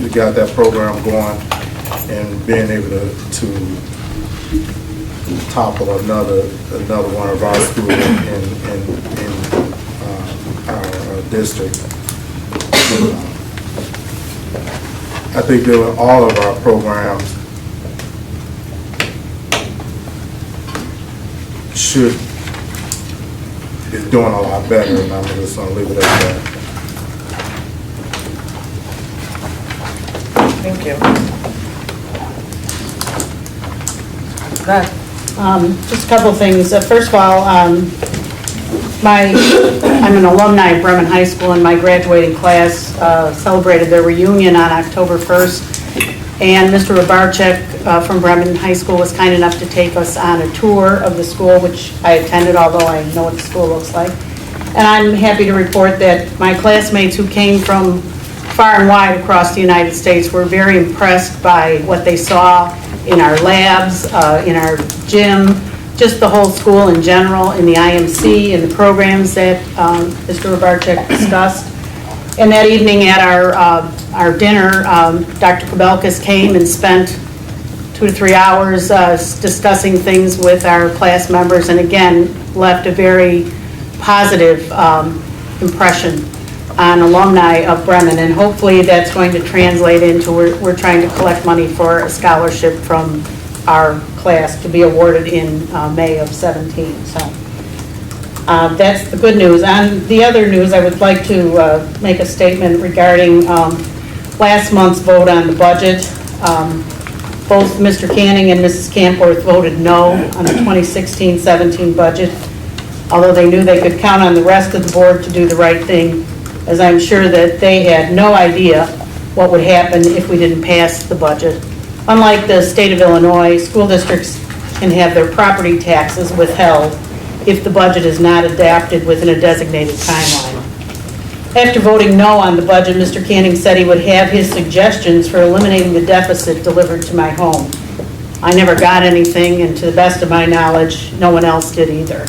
got that program going and being able to topple another one of our schools in our district. I think that all of our programs is doing a lot better, and I'm just gonna leave it at that. Thank you. Go ahead. Just a couple of things. First of all, I'm an alumni of Bremen High School, and my graduating class celebrated their reunion on October 1st. And Mr. Rabarczyk from Bremen High School was kind enough to take us on a tour of the school, which I attended, although I know what the school looks like. And I'm happy to report that my classmates who came from far and wide across the United States were very impressed by what they saw in our labs, in our gym, just the whole school in general, in the IMC, and the programs that Mr. Rabarczyk discussed. And that evening at our dinner, Dr. Kobelkis came and spent 2 to 3 hours discussing things with our class members, and again, left a very positive impression on alumni of Bremen, and hopefully that's going to translate into, we're trying to collect money for a scholarship from our class to be awarded in May of 17. So that's the good news. On the other news, I would like to make a statement regarding last month's vote on the budget. Both Mr. Canning and Mrs. Campworth voted no on the 2016-17 budget, although they knew they could count on the rest of the board to do the right thing, as I'm sure that they had no idea what would happen if we didn't pass the budget. Unlike the state of Illinois, school districts can have their property taxes withheld if the budget is not adapted within a designated timeline. After voting no on the budget, Mr. Canning said he would have his suggestions for eliminating the deficit delivered to my home. I never got anything, and to the best of my knowledge, no one else did either.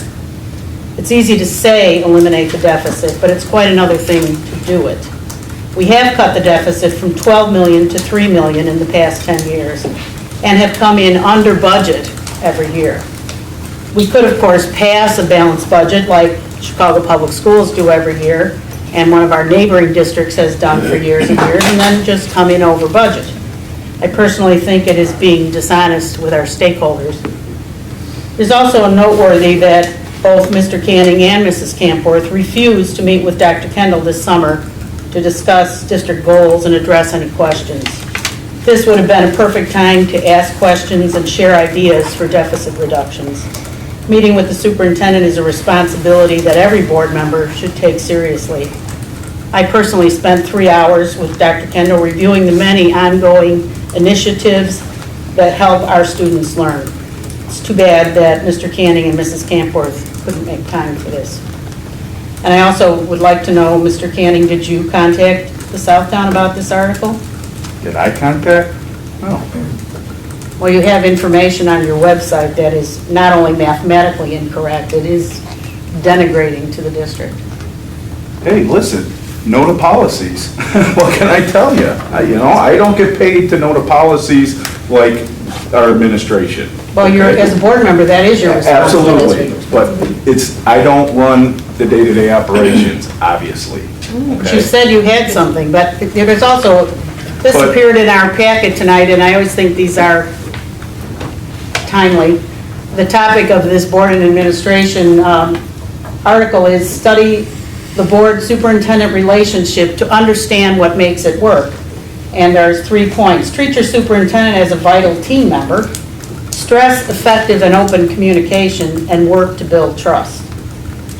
It's easy to say eliminate the deficit, but it's quite another thing to do it. We have cut the deficit from 12 million to 3 million in the past 10 years and have come in under budget every year. We could, of course, pass a balanced budget like Chicago Public Schools do every year, and one of our neighboring districts has done for years and years, and then just come in over budget. I personally think it is being dishonest with our stakeholders. It's also noteworthy that both Mr. Canning and Mrs. Campworth refused to meet with Dr. Kendall this summer to discuss district goals and address any questions. This would have been a perfect time to ask questions and share ideas for deficit reductions. Meeting with the superintendent is a responsibility that every board member should take seriously. I personally spent 3 hours with Dr. Kendall reviewing the many ongoing initiatives that help our students learn. It's too bad that Mr. Canning and Mrs. Campworth couldn't make time for this. And I also would like to know, Mr. Canning, did you contact the Southtown about this article? Did I contact? No. Well, you have information on your website that is not only mathematically incorrect, it is denigrating to the district. Hey, listen, know the policies. What can I tell you? I don't get paid to know the policies like our administration. Well, you're, as a board member, that is your responsibility. Absolutely, but I don't run the day-to-day operations, obviously. You said you had something, but there's also, this appeared in our packet tonight, and I always think these are timely. The topic of this board and administration article is study the board superintendent relationship to understand what makes it work. And there's 3 points. Treat your superintendent as a vital team member, stress effective and open communication, and work to build trust.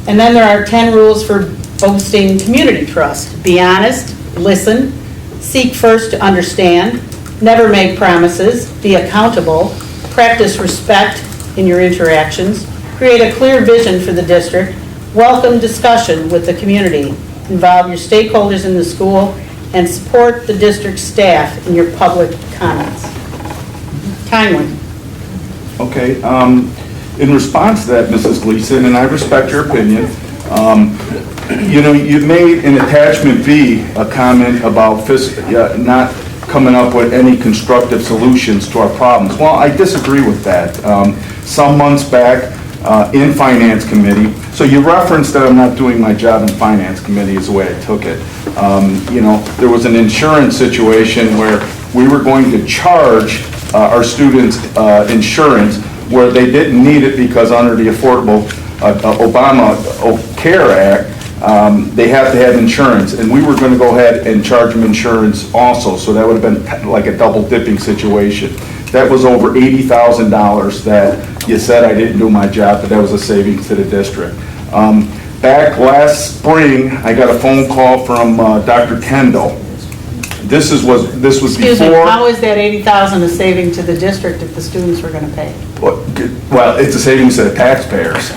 And then there are 10 rules for boosting community trust. Be honest, listen, seek first to understand, never make promises, be accountable, practice respect in your interactions, create a clear vision for the district, welcome discussion with the community, involve your stakeholders in the school, and support the district staff in your public comments. Timely. Okay, in response to that, Mrs. Gleason, and I respect your opinion, you made in attachment B a comment about not coming up with any constructive solutions to our problems. Well, I disagree with that. Some months back in Finance Committee, so you referenced that I'm not doing my job in Finance Committee is the way I took it. You know, there was an insurance situation where we were going to charge our students insurance where they didn't need it because under the Affordable Obama Care Act, they have to have insurance, and we were going to go ahead and charge them insurance also, so that would have been like a double dipping situation. That was over $80,000 that you said I didn't do my job, but that was a savings to the district. Back last spring, I got a phone call from Dr. Kendall. This was Excuse me, before. how is that 80,000 a saving to the district if the students were going to pay? Well, it's a savings to the taxpayers.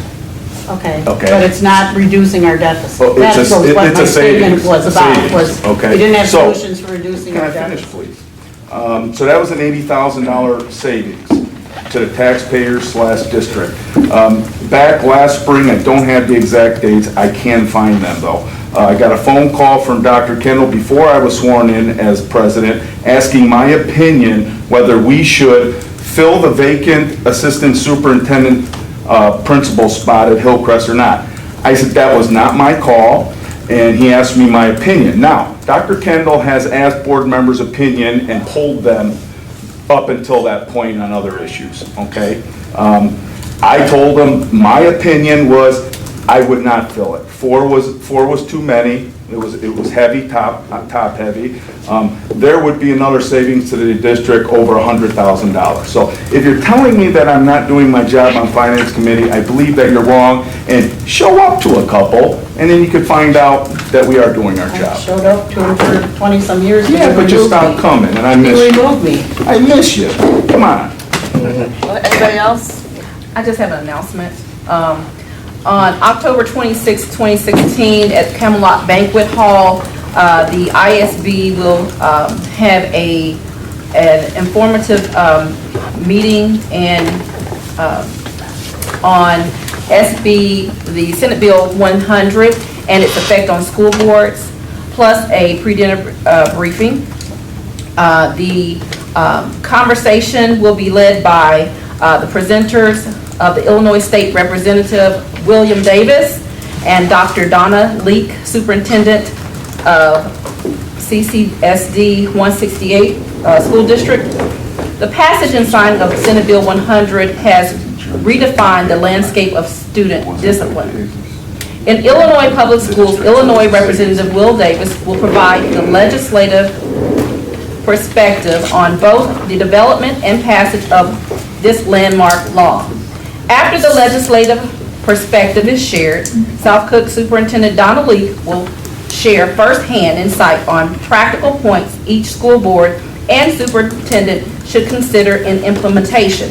Okay. Okay. But it's not reducing our deficit. Well, That's it's a what my statement savings. was It's a about, savings. was Okay. we didn't have So- solutions for reducing Can our I finish, deficit. please? So that was an $80,000 savings to the taxpayers/district. Back last spring, I don't have the exact dates, I can find them though. I got a phone call from Dr. Kendall before I was sworn in as president, asking my opinion whether we should fill the vacant assistant superintendent principal spot at Hillcrest or not. I said that was not my call, and he asked me my opinion. Now, Dr. Kendall has asked board members' opinion and polled them up until that point on other issues, okay? I told him my opinion was I would not fill it. Four was too many. It was heavy, top heavy. There would be another savings to the district over $100,000. So if you're telling me that I'm not doing my job on Finance Committee, I believe that you're wrong, and show up to a couple, and then you could find out that we are doing our I job. showed up to him for 20-some years. Yeah, but you stopped coming, and I miss you. You removed me. I miss you. Come on. Anybody else? I just have an announcement. On October 26, 2016, at Camelot Banquet Hall, the ISB will have an informative meeting on SB, the Senate Bill 100, and its effect on school boards, plus a pre-dinner briefing. The conversation will be led by the presenters of the Illinois State Representative William Davis and Dr. Donna Leak, Superintendent of CCSD 168 School District. The passage and signing of Senate Bill 100 has redefined the landscape of student discipline. In Illinois Public Schools, Illinois Representative Will Davis will provide the legislative perspective on both the development and passage of this landmark law. After the legislative perspective is shared, South Cook Superintendent Donna Lee will share firsthand insight on practical points each school board and superintendent should consider in implementation.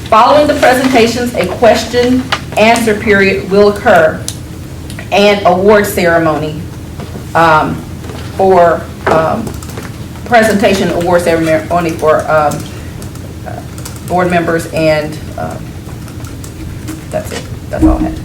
Following the presentations, a question-answer period will occur and award ceremony for presentation award ceremony for board members, and that's it. That's all I had.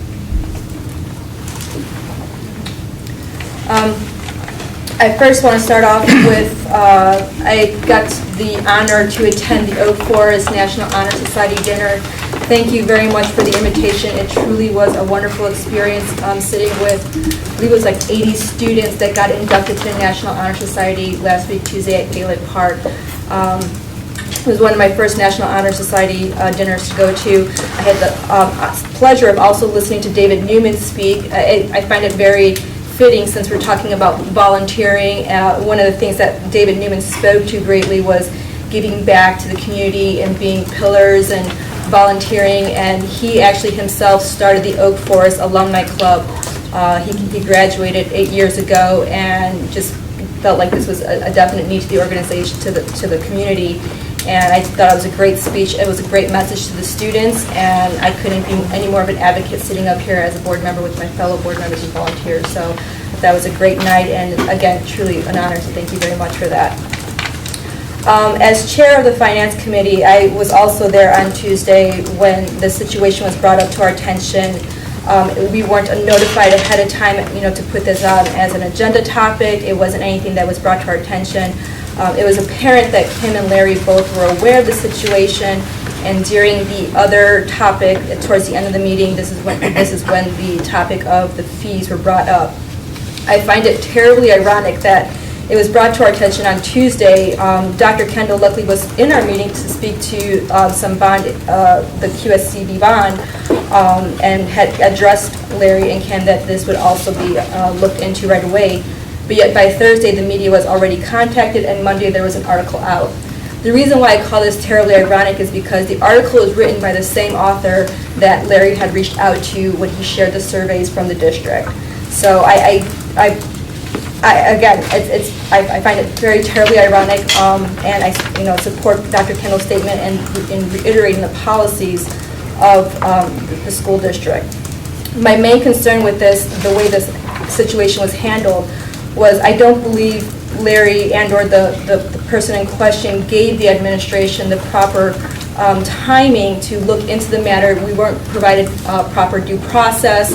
I first want to start off with, I got the honor to attend the Oak Forest National Honor Society dinner. Thank you very much for the invitation. It truly was a wonderful experience sitting with, I believe it was like 80 students that got inducted to the National Honor Society last week, Tuesday at Gaelic Park. It was one of my first National Honor Society dinners to go to. I had the pleasure of also listening to David Newman speak. I find it very fitting since we're talking about volunteering. One of the things that David Newman spoke to greatly was giving back to the community and being pillars and volunteering, and he actually himself started the Oak Forest Alumni Club. He graduated 8 years ago and just felt like this was a definite need to the organization, to the community. And I thought it was a great speech. It was a great message to the students, and I couldn't be any more of an advocate sitting up here as a board member with my fellow board members and volunteers. So that was a great night, and again, truly an honor, so thank you very much for that. As chair of the Finance Committee, I was also there on Tuesday when the situation was brought up to our attention. We weren't notified ahead of time, to put this on as an agenda topic. It wasn't anything that was brought to our attention. It was apparent that Kim and Larry both were aware of the situation, and during the other topic, towards the end of the meeting, this is when the topic of the fees were brought up. I find it terribly ironic that it was brought to our attention on Tuesday. Dr. Kendall luckily was in our meeting to speak to some bond, the QSCB bond, and had addressed Larry and Kim that this would also be looked into right away. But yet by Thursday, the media was already contacted, and Monday there was an article out. The reason why I call this terribly ironic is because the article is written by the same author that Larry had reached out to when he shared the surveys from the district. So I find it very terribly ironic, and I support Dr. Kendall's statement in reiterating the policies of the school district. My main concern with this, the way this situation was handled, was I don't believe Larry and or the person in question gave the administration the proper timing to look into the matter. We weren't provided proper due process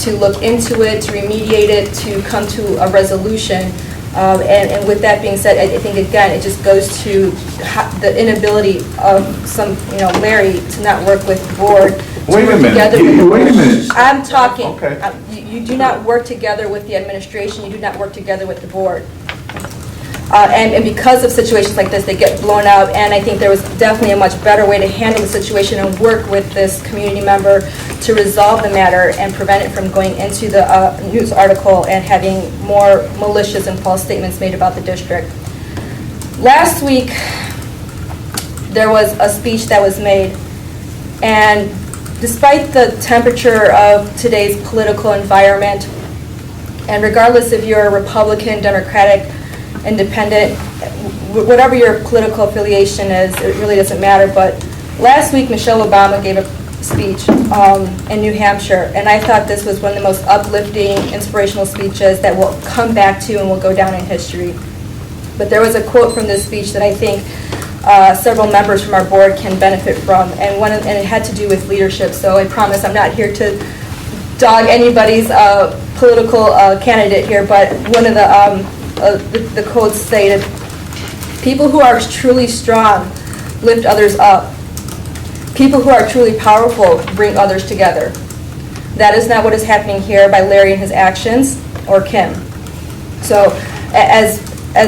to look into it, to remediate it, to come to a resolution. And with that being said, I think again it just goes to the inability of Larry to not work with the board. Wait a minute. I'm talking. Okay. You do not work together with the administration. You do not work together with the board. And because of situations like this, they get blown out, and I think there was definitely a much better way to handle the situation and work with this community member to resolve the matter and prevent it from going into the news article and having more malicious and false statements made about the district. Last week, there was a speech that was made, and despite the temperature of today's political environment, and regardless if you're a Republican, Democratic, Independent, whatever your political affiliation is, it really doesn't matter. But last week, Michelle Obama gave a speech in New Hampshire, and I thought this was one of the most uplifting, inspirational speeches that we'll come back to and will go down in history. But there was a quote from this speech that I think several members from our board can benefit from, and it had to do with leadership. So I promise I'm not here to dog anybody's political candidate here, but one of the quotes stated, "People who are truly strong lift others up. People who are truly powerful bring others together." That is not what is happening here by Larry and his actions, or Kim. So, as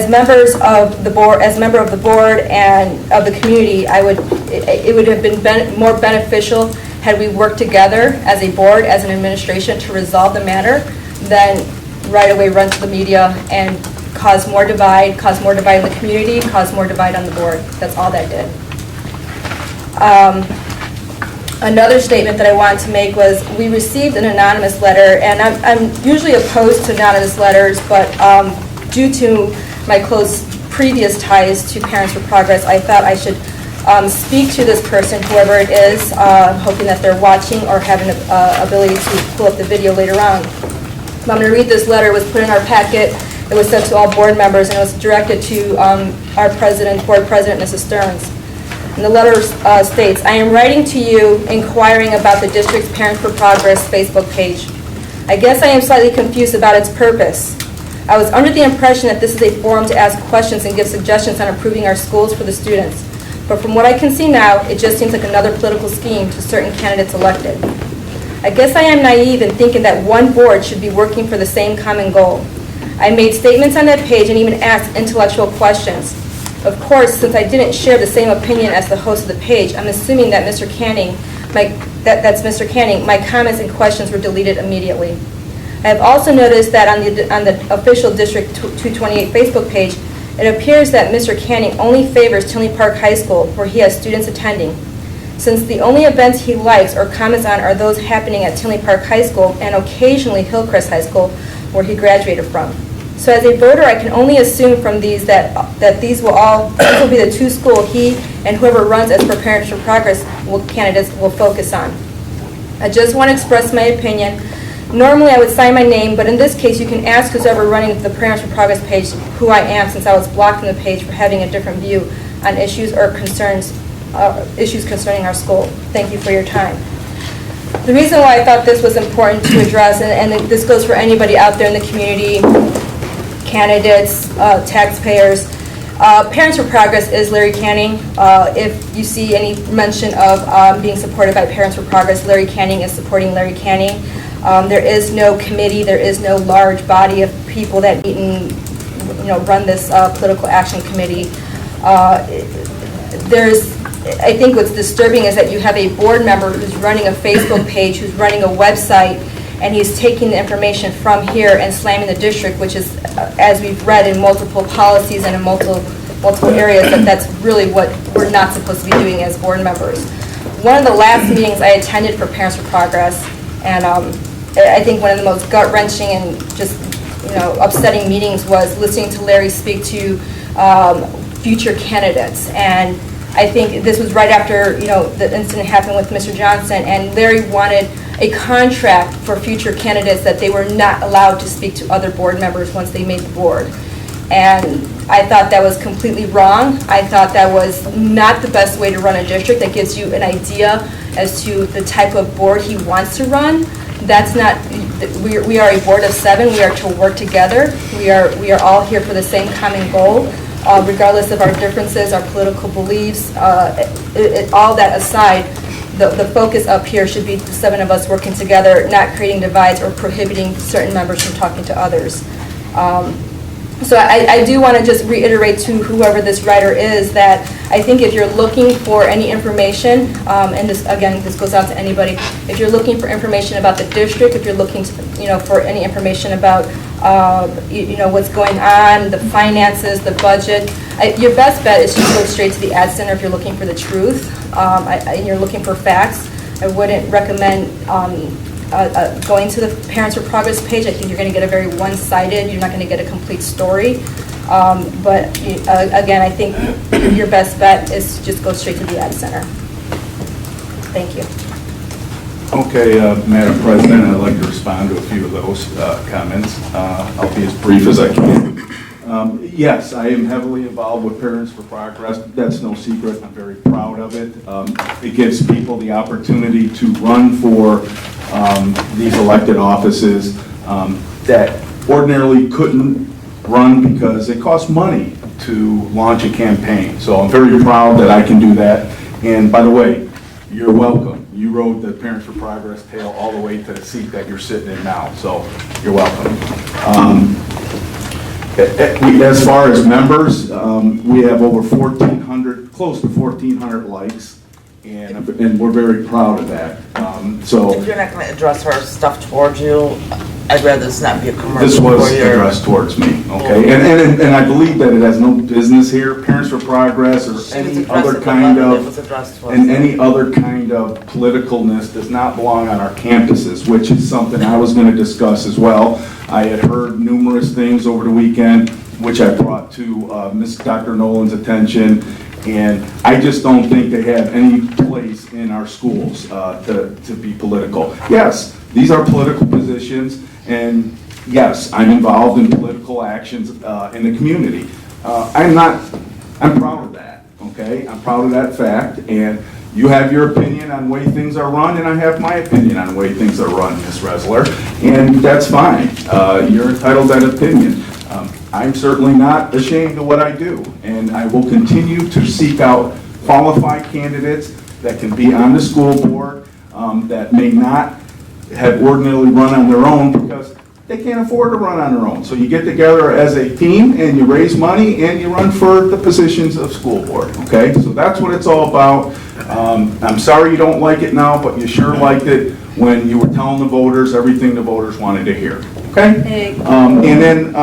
members of the board, as member of the board and of the community, it would have been more beneficial had we worked together as a board, as an administration, to resolve the matter, than right away run to the media and cause more divide in the community, cause more divide on the board. That's all that did. Another statement that I wanted to make was we received an anonymous letter, and I'm usually opposed to anonymous letters, but due to my close previous ties to Parents for Progress, I thought I should speak to this person, whoever it is, hoping that they're watching or have an ability to pull up the video later on. I'm going to read this letter. It was put in our packet. It was sent to all board members, and it was directed to our board president, Mrs. Stearns. And the letter states, "I am writing to you inquiring about the district's Parents for Progress Facebook page. I guess I am slightly confused about its purpose. I was under the impression that this is a forum to ask questions and give suggestions on improving our schools for the students. But from what I can see now, it just seems like another political scheme to certain candidates elected. I guess I am naive in thinking that one board should be working for the same common goal. I made statements on that page and even asked intellectual questions. Of course, since I didn't share the same opinion as the host of the page, I'm assuming that Mr. Canning, that's Mr. Canning, my comments and questions were deleted immediately. I have also noticed that on the official District 228 Facebook page, it appears that Mr. Canning only favors Tinley Park High School, where he has students attending. Since the only events he likes or comments on are those happening at Tinley Park High School and occasionally Hillcrest High School, where he graduated from. So as a voter, I can only assume from these that these will be the two schools he and whoever runs as for Parents for Progress candidates will focus on. I just want to express my opinion. Normally I would sign my name, but in this case you can ask whoever running the Parents for Progress page who I am, since I was blocked from the page for having a different view on issues or concerns, issues concerning our school. Thank you for your time." The reason why I thought this was important to address, and this goes for anybody out there in the community, candidates, taxpayers, Parents for Progress is Larry Canning. If you see any mention of being supported by Parents for Progress, Larry Canning is supporting Larry Canning. There is no committee, there is no large body of people that meet and run this political action committee. I think what's disturbing is that you have a board member who's running a Facebook page, who's running a website, and he's taking the information from here and slamming the district, which is, as we've read in multiple policies and in multiple areas, that's really what we're not supposed to be doing as board members. One of the last meetings I attended for Parents for Progress, and I think one of the most gut-wrenching and just upsetting meetings was listening to Larry speak to future candidates. And I think this was right after the incident happened with Mr. Johnson, and Larry wanted a contract for future candidates that they were not allowed to speak to other board members once they made the board. And I thought that was completely wrong. I thought that was not the best way to run a district. That gives you an idea as to the type of board he wants to run. That's not, we are a board of 7. We are to work together. We are all here for the same common goal. Regardless of our differences, our political beliefs, all that aside, the focus up here should be the 7 of us working together, not creating divides or prohibiting certain members from talking to others. So I do want to just reiterate to whoever this writer is that I think if you're looking for any information, and this goes out to anybody, if you're looking for information about the district, if you're looking for any information about what's going on, the finances, the budget, your best bet is to go straight to the Ad Center if you're looking for the truth, and you're looking for facts. I wouldn't recommend going to the Parents for Progress page. I think you're going to get a very one-sided, you're not going to get a complete story. But again, I think your best bet is to just go straight to the Ad Center. Thank you. Okay, Madam President, I'd like to respond to a few of those comments. I'll be as brief as I can. Yes, I am heavily involved with Parents for Progress. That's no secret. I'm very proud of it. It gives people the opportunity to run for these elected offices that ordinarily couldn't run because it costs money to launch a campaign. So I'm very proud that I can do that. And by the way, you're welcome. You rode the Parents for Progress tail all the way to the seat that you're sitting in now, so you're welcome. As far as members, we have over 1,400, close to 1,400 likes, and we're very proud of that. So if you're not going to address our stuff towards you, I'd rather this not be a commercial. This was addressed towards me, okay? And I believe that it has no business here. Parents for Progress or any other kind of, any other kind of politicalness does not belong on our campuses, which is something I was going to discuss as well. I had heard numerous things over the weekend, which I brought to Dr. Nolan's attention, and I just don't think they have any place in our schools to be political. Yes, these are political positions, and yes, I'm involved in political actions in the community. I'm proud of that, okay? I'm proud of that fact, and you have your opinion on the way things are run, and I have my opinion on the way things are run, Ms. Resler, and that's fine. You're entitled to that opinion. I'm certainly not ashamed of what I do, and I will continue to seek out qualified candidates that can be on the school board, that may not have ordinarily run on their own because they can't afford to run on their own. So you get together as a team and you raise money and you run for the positions of school board, okay? So that's what it's all about. I'm sorry you don't like it now, but you sure liked it when you were telling the voters everything the voters wanted to hear, okay? And then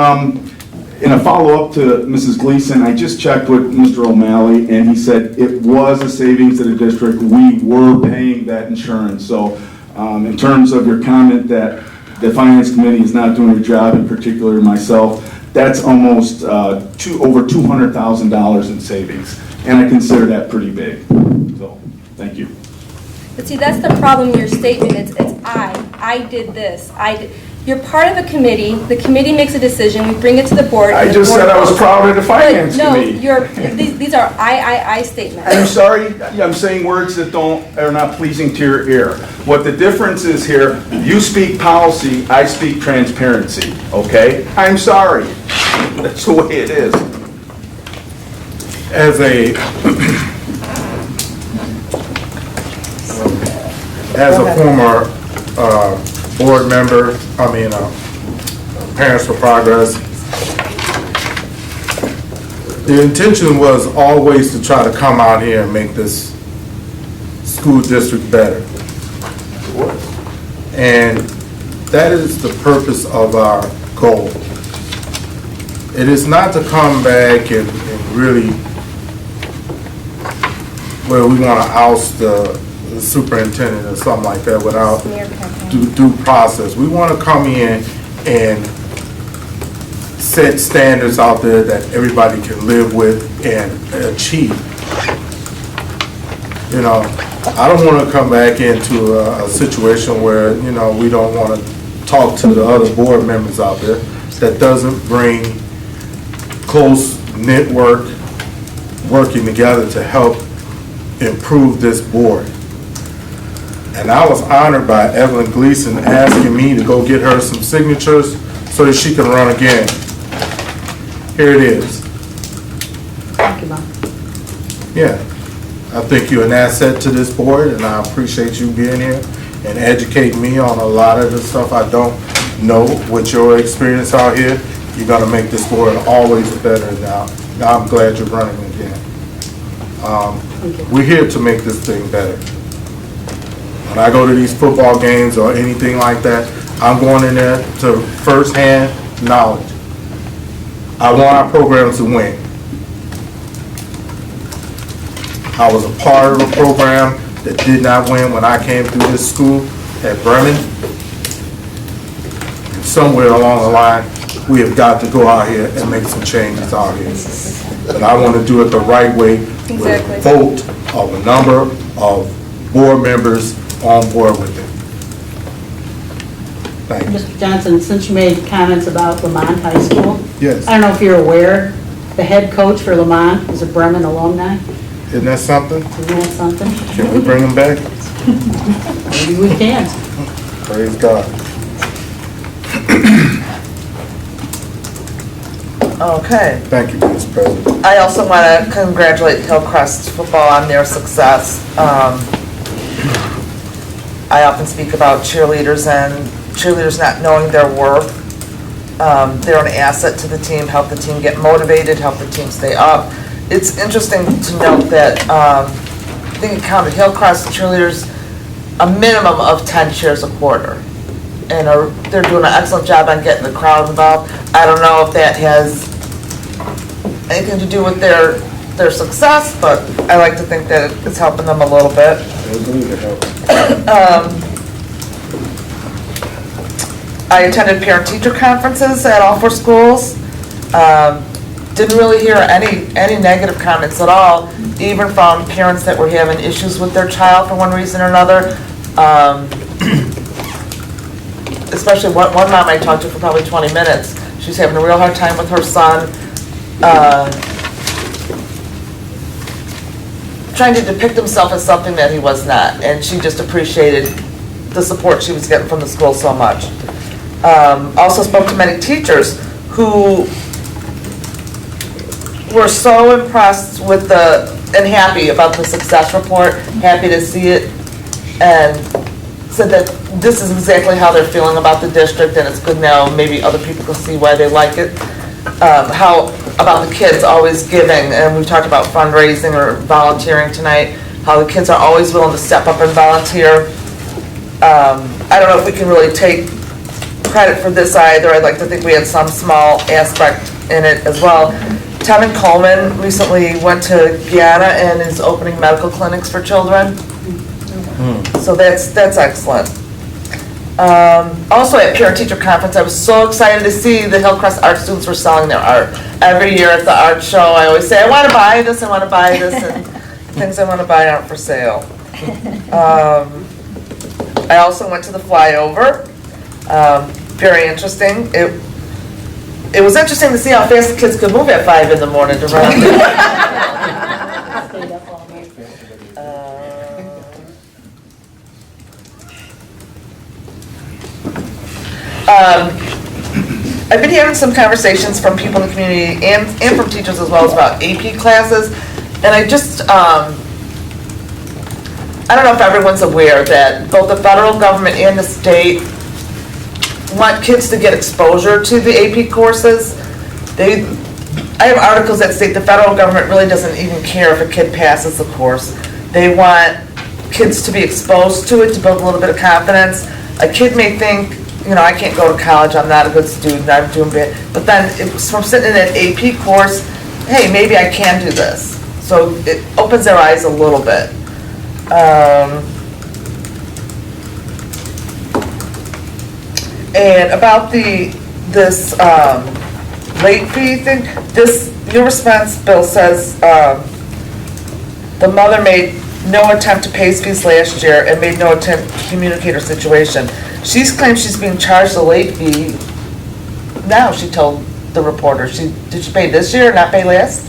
in a follow-up to Mrs. Gleason, I just checked with Mr. O'Malley, and he said it was a savings to the district. We were paying that insurance. So in terms of your comment that the Finance Committee is not doing their job, in particular myself, that's almost over $200,000 in savings, and I consider that pretty big. So, thank you. But see, that's the problem in your statement. It's I did this. You're part of a committee. The committee makes a decision. We bring it to the board. I just said I was proud of the Finance Committee. No, these are I statements. I'm sorry, I'm saying words that are not pleasing to your ear. What the difference is here, you speak policy, I speak transparency, okay? I'm sorry. That's the way it is. As a former board member, Parents for Progress, the intention was always to try to come out here and make this school district better. And that is the purpose of our goal. It is not to come back and really, where we want to oust the superintendent or something like that without due process. We want to come in and set standards out there that everybody can live with and achieve. You know, I don't want to come back into a situation where, you know, we don't want to talk to the other board members out there. That doesn't bring close knit working together to help improve this board. And I was honored by Evelyn Gleason asking me to go get her some signatures so that she can run again. Here it is. Thank you, Mom. Yeah, I think you're an asset to this board, and I appreciate you being here and educating me on a lot of the stuff I don't know. With your experience out here, you're gonna make this board always better now. I'm glad you're running again. We're here to make this thing better. When I go to these football games or anything like that, I'm going in there to first-hand knowledge. I want our program to win. I was a part of a program that did not win when I came through this school at Bremen. And somewhere along the line, we have got to go out here and make some changes out here. But I want to do it the right way with a vote of a number of board members on board with it. Thank you. Mr. Johnson, since you made comments about Lamont High School, Yes. I don't know if you're aware, the head coach for Lamont is a Bremen alumni. Isn't that something? Isn't that something? Can we bring them back? Maybe we can. Praise God. Okay. Thank you, Mr. President. I also want to congratulate Hillcrest football on their success. I often speak about cheerleaders and cheerleaders not knowing their worth. They're an asset to the team, help the team get motivated, help the team stay up. It's interesting to note that I think it counted Hillcrest cheerleaders a minimum of 10 cheers a quarter. And they're doing an excellent job on getting the crowd involved. I don't know if that has anything to do with their success, but I like to think that it's helping them a little bit. I attended parent-teacher conferences at all 4 schools. Didn't really hear any negative comments at all, even from parents that were having issues with their child for one reason or another. Especially one mom I talked to for probably 20 minutes. She's having a real hard time with her son. Trying to depict himself as something that he was not, and she just appreciated the support she was getting from the school so much. Also spoke to many teachers who were so impressed with and happy about the success report, happy to see it, and said that this is exactly how they're feeling about the district, and it's good now, maybe other people can see why they like it. How about the kids always giving, and we talked about fundraising or volunteering tonight, how the kids are always willing to step up and volunteer. I don't know if we can really take credit for this either. I'd like to think we had some small aspect in it as well. Tevin Coleman recently went to Guyana and is opening medical clinics for children. So that's excellent. Also at parent-teacher conference, I was so excited to see the Hillcrest art students were selling their art. Every year at the art show, I always say, I want to buy this, I want to buy this, and things I want to buy aren't for sale. I also went to the flyover. Very interesting. It was interesting to see how fast the kids could move at 5 in the morning to run. I've been hearing some conversations from people in the community and from teachers as well as about AP classes. And I just, I don't know if everyone's aware that both the federal government and the state want kids to get exposure to the AP courses. I have articles that state the federal government really doesn't even care if a kid passes the course. They want kids to be exposed to it, to build a little bit of confidence. A kid may think, you know, I can't go to college, I'm not a good student, I'm doing bad. But then it's from sitting in an AP course, hey, maybe I can do this. So it opens their eyes a little bit. And about this late fee thing, your response, Bill, says the mother made no attempt to pay fees last year and made no attempt to communicate her situation. She's claimed she's being charged a late fee now, she told the reporter. Did she pay this year or not pay last?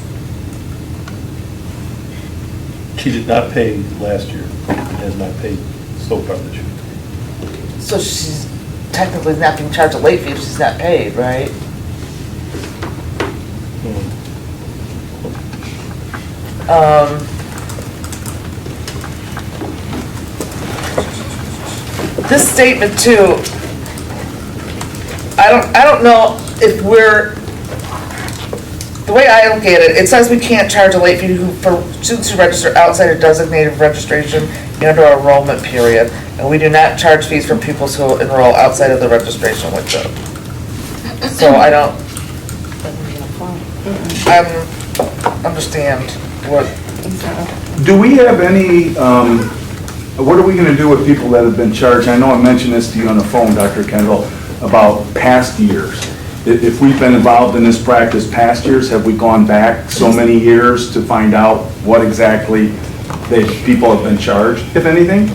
She did not pay last year, and has not paid so far this year. So she's technically not being charged a late fee if she's not paid, right? This statement too, I don't know if the way I look at it, it says we can't charge a late fee for students who register outside a designated registration and or enrollment period, and we do not charge fees for pupils who enroll outside of the registration window. So I don't understand what. Do we have any, what are we gonna do with people that have been charged? I know I mentioned this to you on the phone, Dr. Kendall, about past years. If we've been involved in this practice past years, have we gone back so many years to find out what exactly people have been charged, if anything?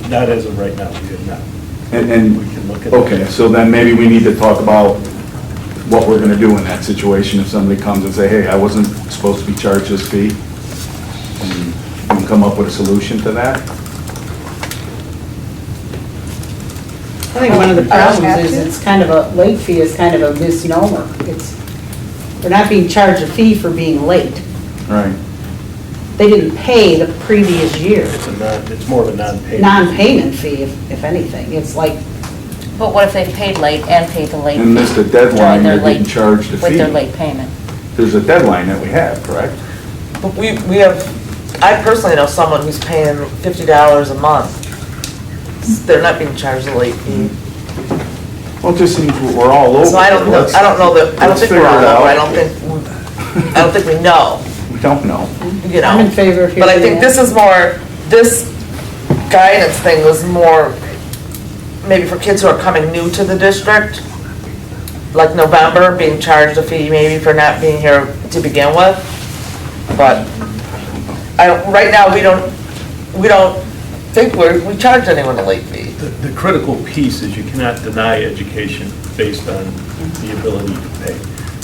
Not as of right now, we have not. And We can look at okay, so then maybe we need to talk about what we're gonna do in that situation if somebody comes and say, hey, I wasn't supposed to be charged this fee. And we can come up with a solution to that. I think one of the problems is it's kind of a, late fee is kind of a misnomer. They're not being charged a fee for being late. Right. They didn't pay the previous year. It's more of a non-payment. Non-payment fee, if anything. It's like, But what if they've paid late and paid the late fee? And missed a deadline, During their they didn't late- charge the fee. With their late payment. There's a deadline that we have, correct? But we have, I personally know someone who's paying $50 a month. They're not being charged a late fee. Well, it just seems we're all over. So I don't know, Let's- I don't let's think we're figure all it out. over, I don't think we know, We don't know. you know. I'm in favor of But I hearing think this is more, this guidance thing was more maybe for kids who are coming new to the district, like November, being charged a fee maybe for not being here to begin with. But right now, we don't think we charge anyone a late fee. The critical piece is you cannot deny education based on the ability to pay.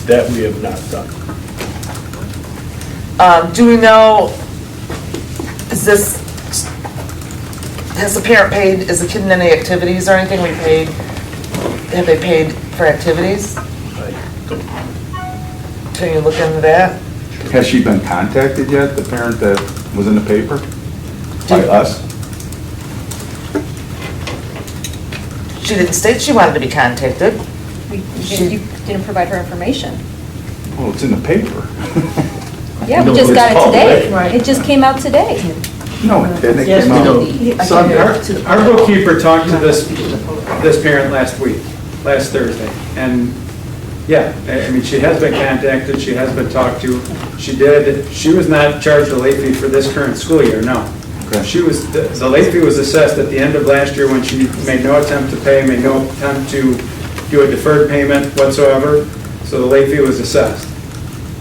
That we have not done. Do we know, has the parent paid, is the kid in any activities or anything we paid? Have they paid for activities? Can you look into that? Has she been contacted yet, the parent that was in the paper? By us? She didn't state she wanted to be contacted. You didn't provide her information. Well, it's in the paper. Yeah, we just got it today. It just came out today. No, it didn't. It Yes, came out we do. So our bookkeeper talked to this parent last Thursday, and yeah, I mean, she has been contacted, she has been talked to. She was not charged a late fee for this current school year, no. Okay. The late fee was assessed at the end of last year when she made no attempt to pay, made no attempt to do a deferred payment whatsoever, so the late fee was assessed.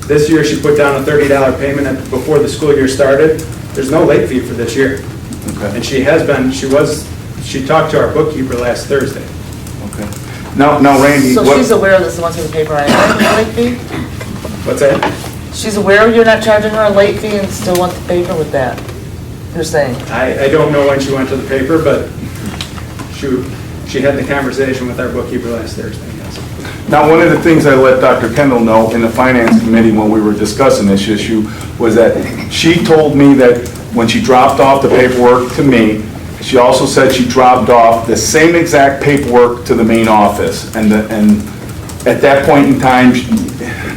This year, she put down a $30 payment before the school year started. There's no late fee for this year. Okay. And she talked to our bookkeeper last Thursday. Okay. Now, Randy, So she's aware of this, the ones in the paper, anyway, late fee? What's that? She's aware you're not charging her a late fee and still wants the paper with that, you're saying? I don't know when she went to the paper, but she had the conversation with our bookkeeper last Thursday, yes. Now, one of the things I let Dr. Kendall know in the Finance Committee when we were discussing this issue was that she told me that when she dropped off the paperwork to me, she also said she dropped off the same exact paperwork to the main office. And at that point in time,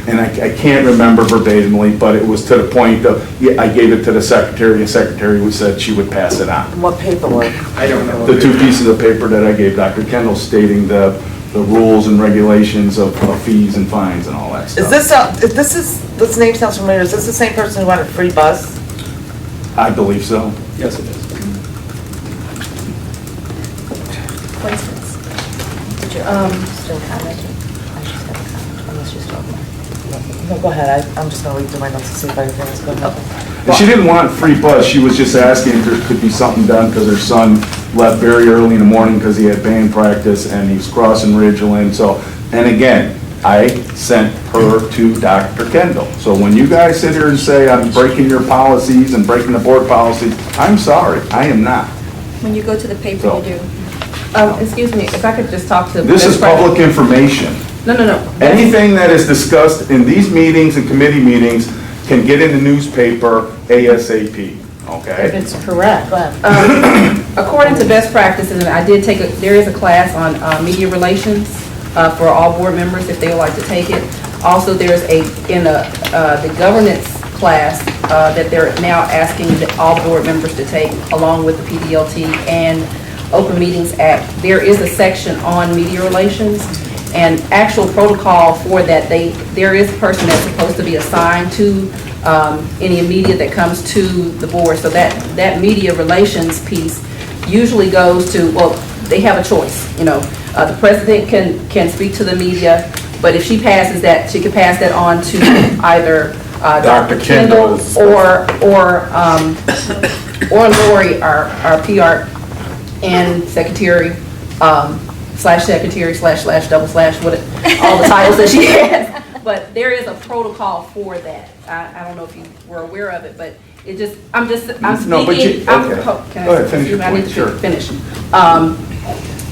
and I can't remember verbatimly, but it was to the point of, I gave it to the secretary, and secretary said she would pass it on. What paperwork? I don't know. The 2 pieces of paper that I gave Dr. Kendall stating the rules and regulations of fees and fines and all that stuff. This name sounds familiar, is this the same person who wanted a free bus? I believe so. Yes, it is. Did you still comment? I just have a comment, unless you still have No, go ahead, I'm just gonna read through my notes to see if anything is going on. And she didn't want a free bus, she was just asking if there could be something done because her son left very early in the morning because he had band practice and he was crossing Ridgeland, so, and again, I sent her to Dr. Kendall. So when you guys sit here and say I'm breaking your policies and breaking the board policies, I'm sorry, I am not. When you go to the paper, So- you do. Excuse me, if I could just talk to... This is public information. No. Anything that is discussed in these meetings and committee meetings can get in the newspaper ASAP, okay? If it's correct. According to best practices, and I did take there is a class on media relations for all board members if they would like to take it. Also, there's the governance class that they're now asking all board members to take along with the PDLT and Open Meetings Act. There is a section on media relations and actual protocol for that. There is a person that's supposed to be assigned to any media that comes to the board. So that media relations piece usually goes to, well, they have a choice. The president can speak to the media, but if she passes that, she can pass that on to either Dr. Kendall or Lori, our PR and secretary, /secretary / double slash, all the titles that she has. But there is a protocol for that. I don't know if you were aware of it, but it just, I'm speaking. No, but you, okay. Go ahead, finish your point, sure. Finish.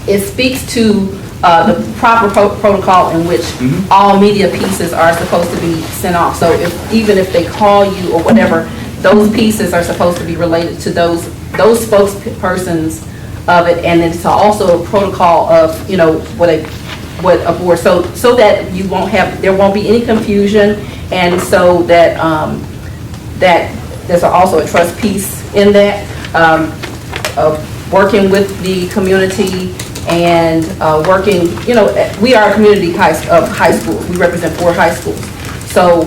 It speaks to the proper protocol in which all media pieces are supposed to be sent off. So even if they call you or whatever, those pieces are supposed to be related to those spokespersons of it, and it's also a protocol of what a board, so that there won't be any confusion, and so that that there's also a trust piece in that of working with the community and working. We are a community of high schools. We represent 4 high schools. So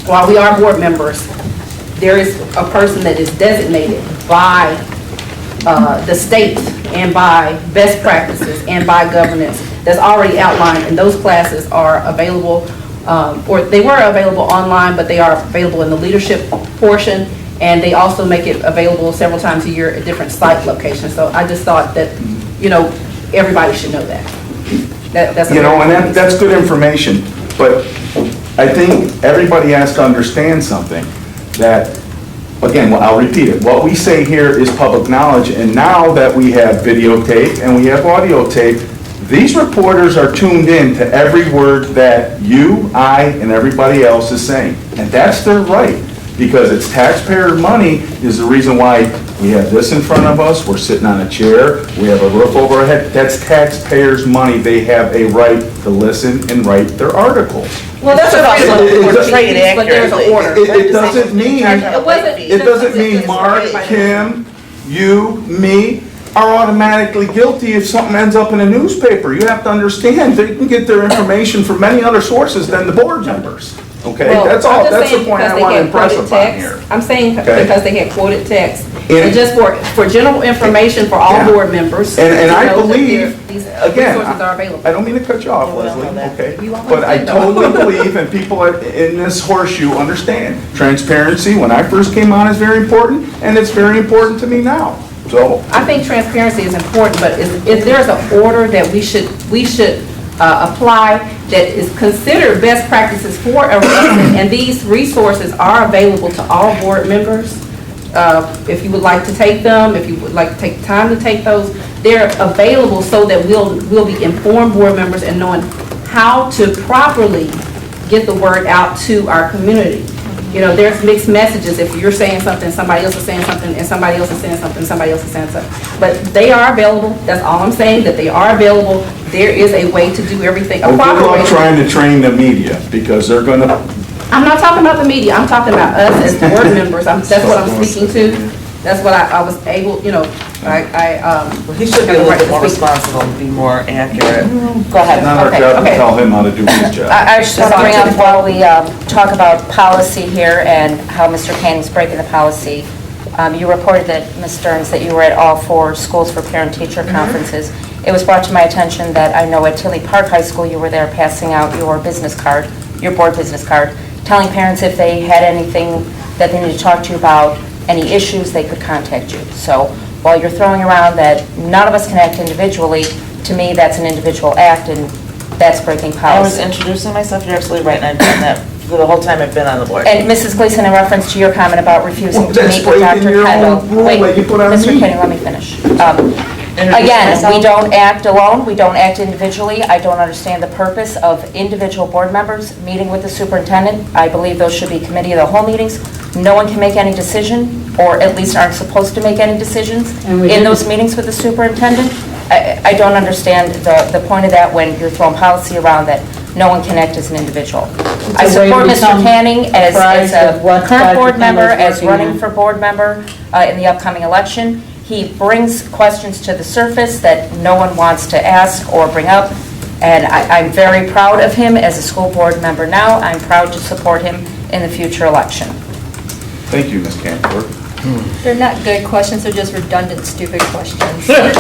while we are board members, there is a person that is designated by the state and by best practices and by governance that's already outlined, and those classes are available, or they were available online, but they are available in the leadership portion, and they also make it available several times a year at different site locations. So I just thought that, everybody should know that. That's good information, but I think everybody has to understand something, that again, I'll repeat it. What we say here is public knowledge, and now that we have videotape and we have audio tape, these reporters are tuned in to every word that you, I, and everybody else is saying. And that's their right, because it's taxpayer money is the reason why we have this in front of us, we're sitting on a chair, we have a roof over our head. That's taxpayers' money. They have a right to listen and write their articles. Well, that's but there's an order. It doesn't mean Mark, Kim, you, me are automatically guilty if something ends up in a newspaper. You have to understand they can get their information from many other sources than the board members. Okay, well, that's the point I want to impress upon here. I'm saying because they had quoted text. And just for general information for all board members. And I believe, these again, resources are available. I don't mean to cut you off, Leslie, okay? But I totally believe, and people in this horseshoe understand, transparency, when I first came on, is very important, and it's very important to me now. So I think transparency is important, but if there's an order that we should apply that is considered best practices for a reason, and these resources are available to all board members, if you would like to take them, if you would like to take the time to take those, they're available so that we'll be informed board members and knowing how to properly get the word out to our community. You know, there's mixed messages. If you're saying something, somebody else is saying something, and somebody else is saying something, somebody else is saying something. But they are available. That's all I'm saying, that they are available. There is a way to do everything. Well, good luck trying to train the media, because they're gonna... I'm not talking about the media. I'm talking about us as board members. That's what I'm speaking to. That's what I was able, you know, Well, he should be a little bit more responsible and be more accurate. Go ahead. Not our job to tell him how to do his job. I just want to bring up, while we talk about policy here and how Mr. Canning's breaking the policy, you reported that, Ms. Stearns, that you were at all 4 schools for parent-teacher conferences. It was brought to my attention that I know at Tinley Park High School you were there passing out your business card, your board business card, telling parents if they had anything that they needed to talk to you about, any issues, they could contact you. So while you're throwing around that none of us can act individually, to me that's an individual act and that's breaking I was policy. introducing myself, you're absolutely right, and I've done that for the whole time I've been on the board. And Mrs. Gleason, in reference to your comment about refusing Well, to that's meet with breaking Dr. your Kendall. own rule that you put on Mr. me. Kenny, let me finish. Again, we don't act alone, we don't act individually. I don't understand the purpose of individual board members meeting with the superintendent. I believe those should be committee of the whole meetings. No one can make any decision, or at least aren't supposed to make any decisions in those meetings with the superintendent. I don't understand the point of that when you're throwing policy around that no one can act as an individual. I support Mr. Canning as a current board member, as running for board member in the upcoming election. He brings questions to the surface that no one wants to ask or bring up, and I'm very proud of him as a school board member now. I'm proud to support him in the future election. Thank you, Ms. Camper. They're not good questions, they're just redundant, stupid questions. Alright.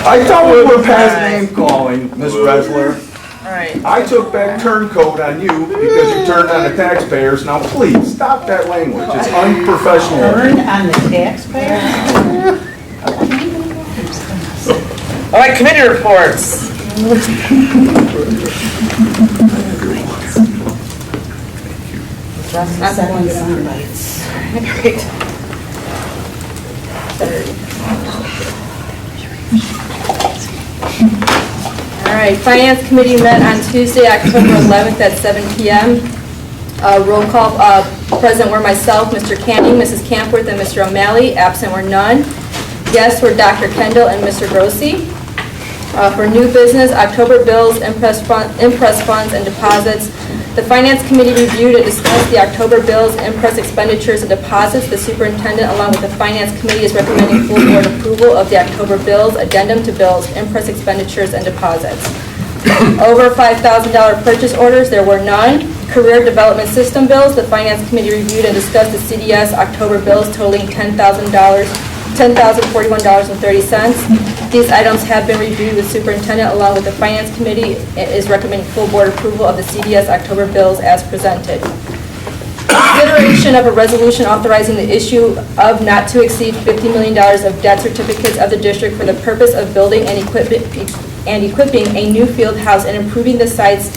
I thought we were past name calling, Ms. Resler. Alright. I took back turncoat on you because you turned on the taxpayers. Now, please, stop that language. It's unprofessional. Turn on the taxpayer? Alright, committee reports. All right, Finance Committee met on Tuesday, October 11th at 7 p.m. Roll call, present were myself, Mr. Canning, Mrs. Campworth, and Mr. O'Malley. Absent were none. Guests were Dr. Kendall and Mr. Grossi. For new business, October bills, impress funds, and deposits. The Finance Committee reviewed and discussed the October bills, impress expenditures, and deposits. The superintendent, along with the Finance Committee, is recommending full board approval of the October bills, addendum to bills, impress expenditures, and deposits. Over $5,000 purchase orders, there were none. Career Development System bills, the Finance Committee reviewed and discussed the CDS October bills totaling $10,041.30. These items have been reviewed with superintendent along with the Finance Committee. It is recommending full board approval of the CDS October bills as presented. Consideration of a resolution authorizing the issue of not to exceed $50 million of debt certificates of the district for the purpose of building and equipping a new field house and improving the sites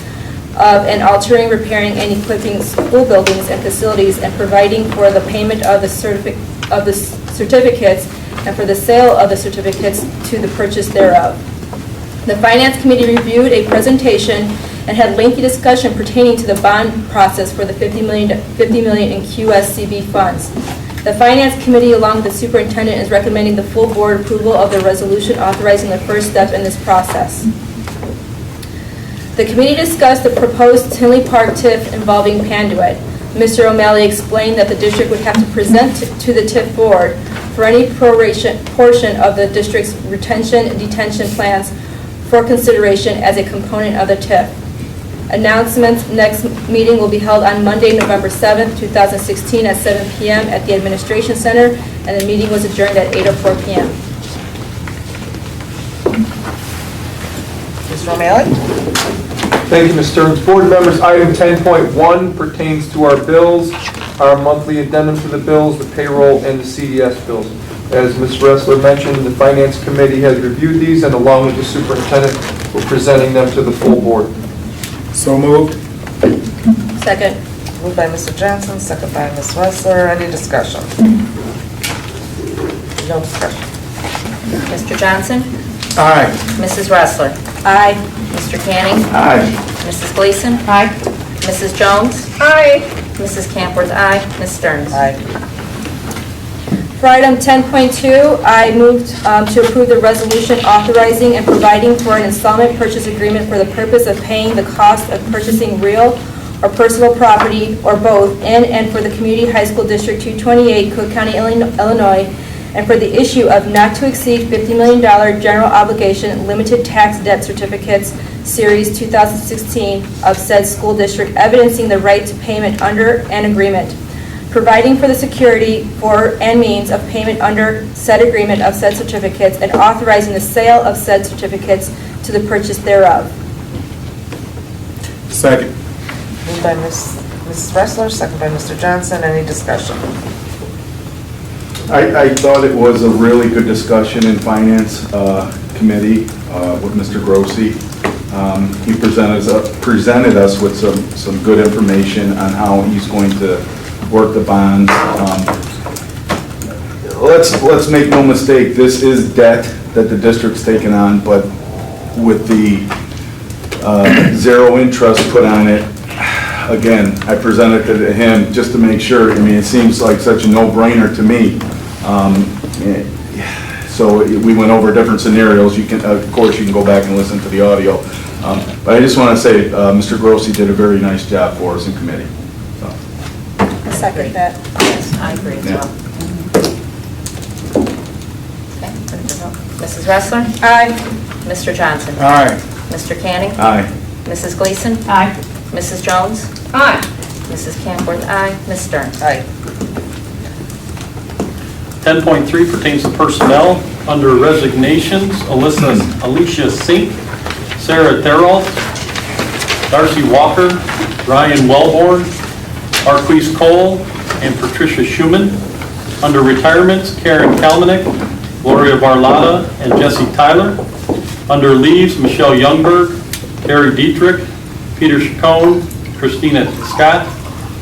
of and altering, repairing, and equipping school buildings and facilities and providing for the payment of the certificates and for the sale of the certificates to the purchase thereof. The Finance Committee reviewed a presentation and had lengthy discussion pertaining to the bond process for the $50 million in QSCB funds. The Finance Committee, along with the superintendent, is recommending the full board approval of the resolution authorizing the first step in this process. The committee discussed the proposed Tinley Park TIF involving Panduit. Mr. O'Malley explained that the district would have to present to the TIF board for any proration portion of the district's retention and detention plans for consideration as a component of the TIF. Announcements: next meeting will be held on Monday, November 7th, 2016 at 7 p.m. at the Administration Center, and the meeting was adjourned at 8:04 p.m. Mr. O'Malley? Thank you, Ms. Stearns. Board members, item 10.1 pertains to our bills, our monthly addendums to the bills, the payroll, and the CDS bills. As Ms. Ressler mentioned, the Finance Committee has reviewed these, and along with the superintendent, we're presenting them to the full board. So moved. Second. Moved by Mr. Johnson, second by Ms. Wessler. Any discussion? No discussion. Mr. Johnson? Aye. Mrs. Wrestler? Aye. Mr. Canning? Aye. Mrs. Gleason? Aye. Mrs. Jones? Aye. Mrs. Camworth, aye. Ms. Stearns? Aye. For item 10.2, I moved to approve the resolution authorizing and providing for an installment purchase agreement for the purpose of paying the cost of purchasing real or personal property, or both, in and for the Community High School District 228, Cook County, Illinois, and for the issue of not to exceed $50 million general obligation limited tax debt certificates, Series 2016, of said school district, evidencing the right to payment under an agreement, providing for the security for and means of payment under said agreement of said certificates, and authorizing the sale of said certificates to the purchase thereof. Second. Moved by Mrs. Wrestler, second by Mr. Johnson. Any discussion? I thought it was a really good discussion in Finance Committee with Mr. Grossi. He presented us with some good information on how he's going to work the bonds. Let's make no mistake, this is debt that the district's taken on, but with the zero interest put on it, again, I presented it to him just to make sure. I mean, it seems like such a no-brainer to me. So we went over different scenarios. You can, of course, you can go back and listen to the audio. But I just want to say, Mr. Grossi did a very nice job for us in committee. So. I second that. Yes, I agree as Yeah. well. Okay, Mrs. Wrestler? Aye. Mr. Johnson? Aye. Mr. Canning? Aye. Mrs. Gleason? Aye. Mrs. Jones? Aye. Mrs. Camworth, aye. Ms. Stearns? Aye. 10.3 pertains to personnel. Under resignations, Alicia Sink, Sarah Therold, Darcy Walker, Ryan Wellborn, Marquise Cole, and Patricia Schumann. Under retirements, Karen Kalmanek, Gloria Barlotta, and Jesse Tyler. Under leaves, Michelle Youngberg, Terry Dietrich, Peter Chacon, Christina Scott,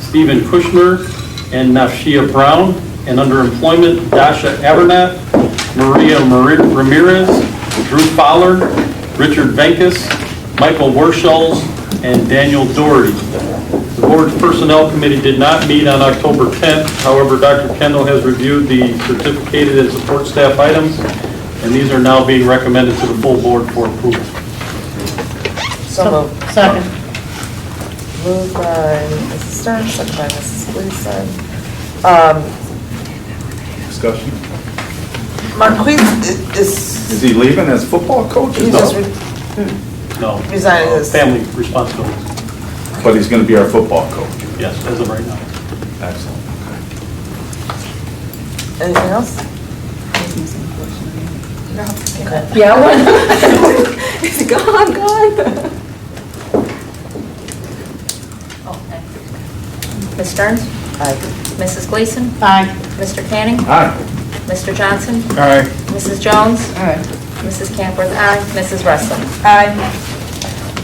Stephen Kushner, and Nafshia Brown. And under employment, Dasha Abernat, Maria Ramirez, Drew Fowler, Richard Venkus, Michael Warschels, and Daniel Doherty. The board's personnel committee did not meet on October 10th. However, Dr. Kendall has reviewed the certificated and support staff items, and these are now being recommended to the full board for approval. So moved. Second. Moved by Mrs. Stearns, second by Mrs. Gleason. Discussion. Marquise is Is he leaving as football coach? he's just No. resigning his... Family responsibilities. But he's going to be our football coach. Yes, as of right now. Excellent. Anything else? Okay. Yeah, one. It's gone. Ms. Stearns? Aye. Mrs. Gleason? Aye. Mr. Canning? Aye. Mr. Johnson? Aye. Mrs. Jones? Aye. Mrs. Camworth, aye. Mrs. Wrestler? Aye.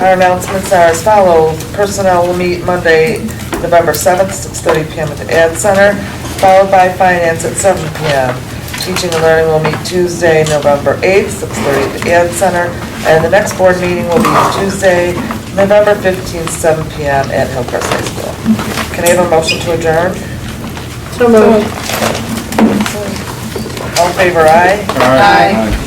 Our announcements are as follows. Personnel will meet Monday, November 7th, 6:30 PM at the Ad Center, followed by Finance at 7 PM. Teaching and Learning will meet Tuesday, November 8th, 6:30 at the Ad Center, and the next board meeting will be Tuesday, November 15th, 7 PM at Hillcrest High School. Can I have a motion to adjourn? So moved. All in favor, aye? Aye.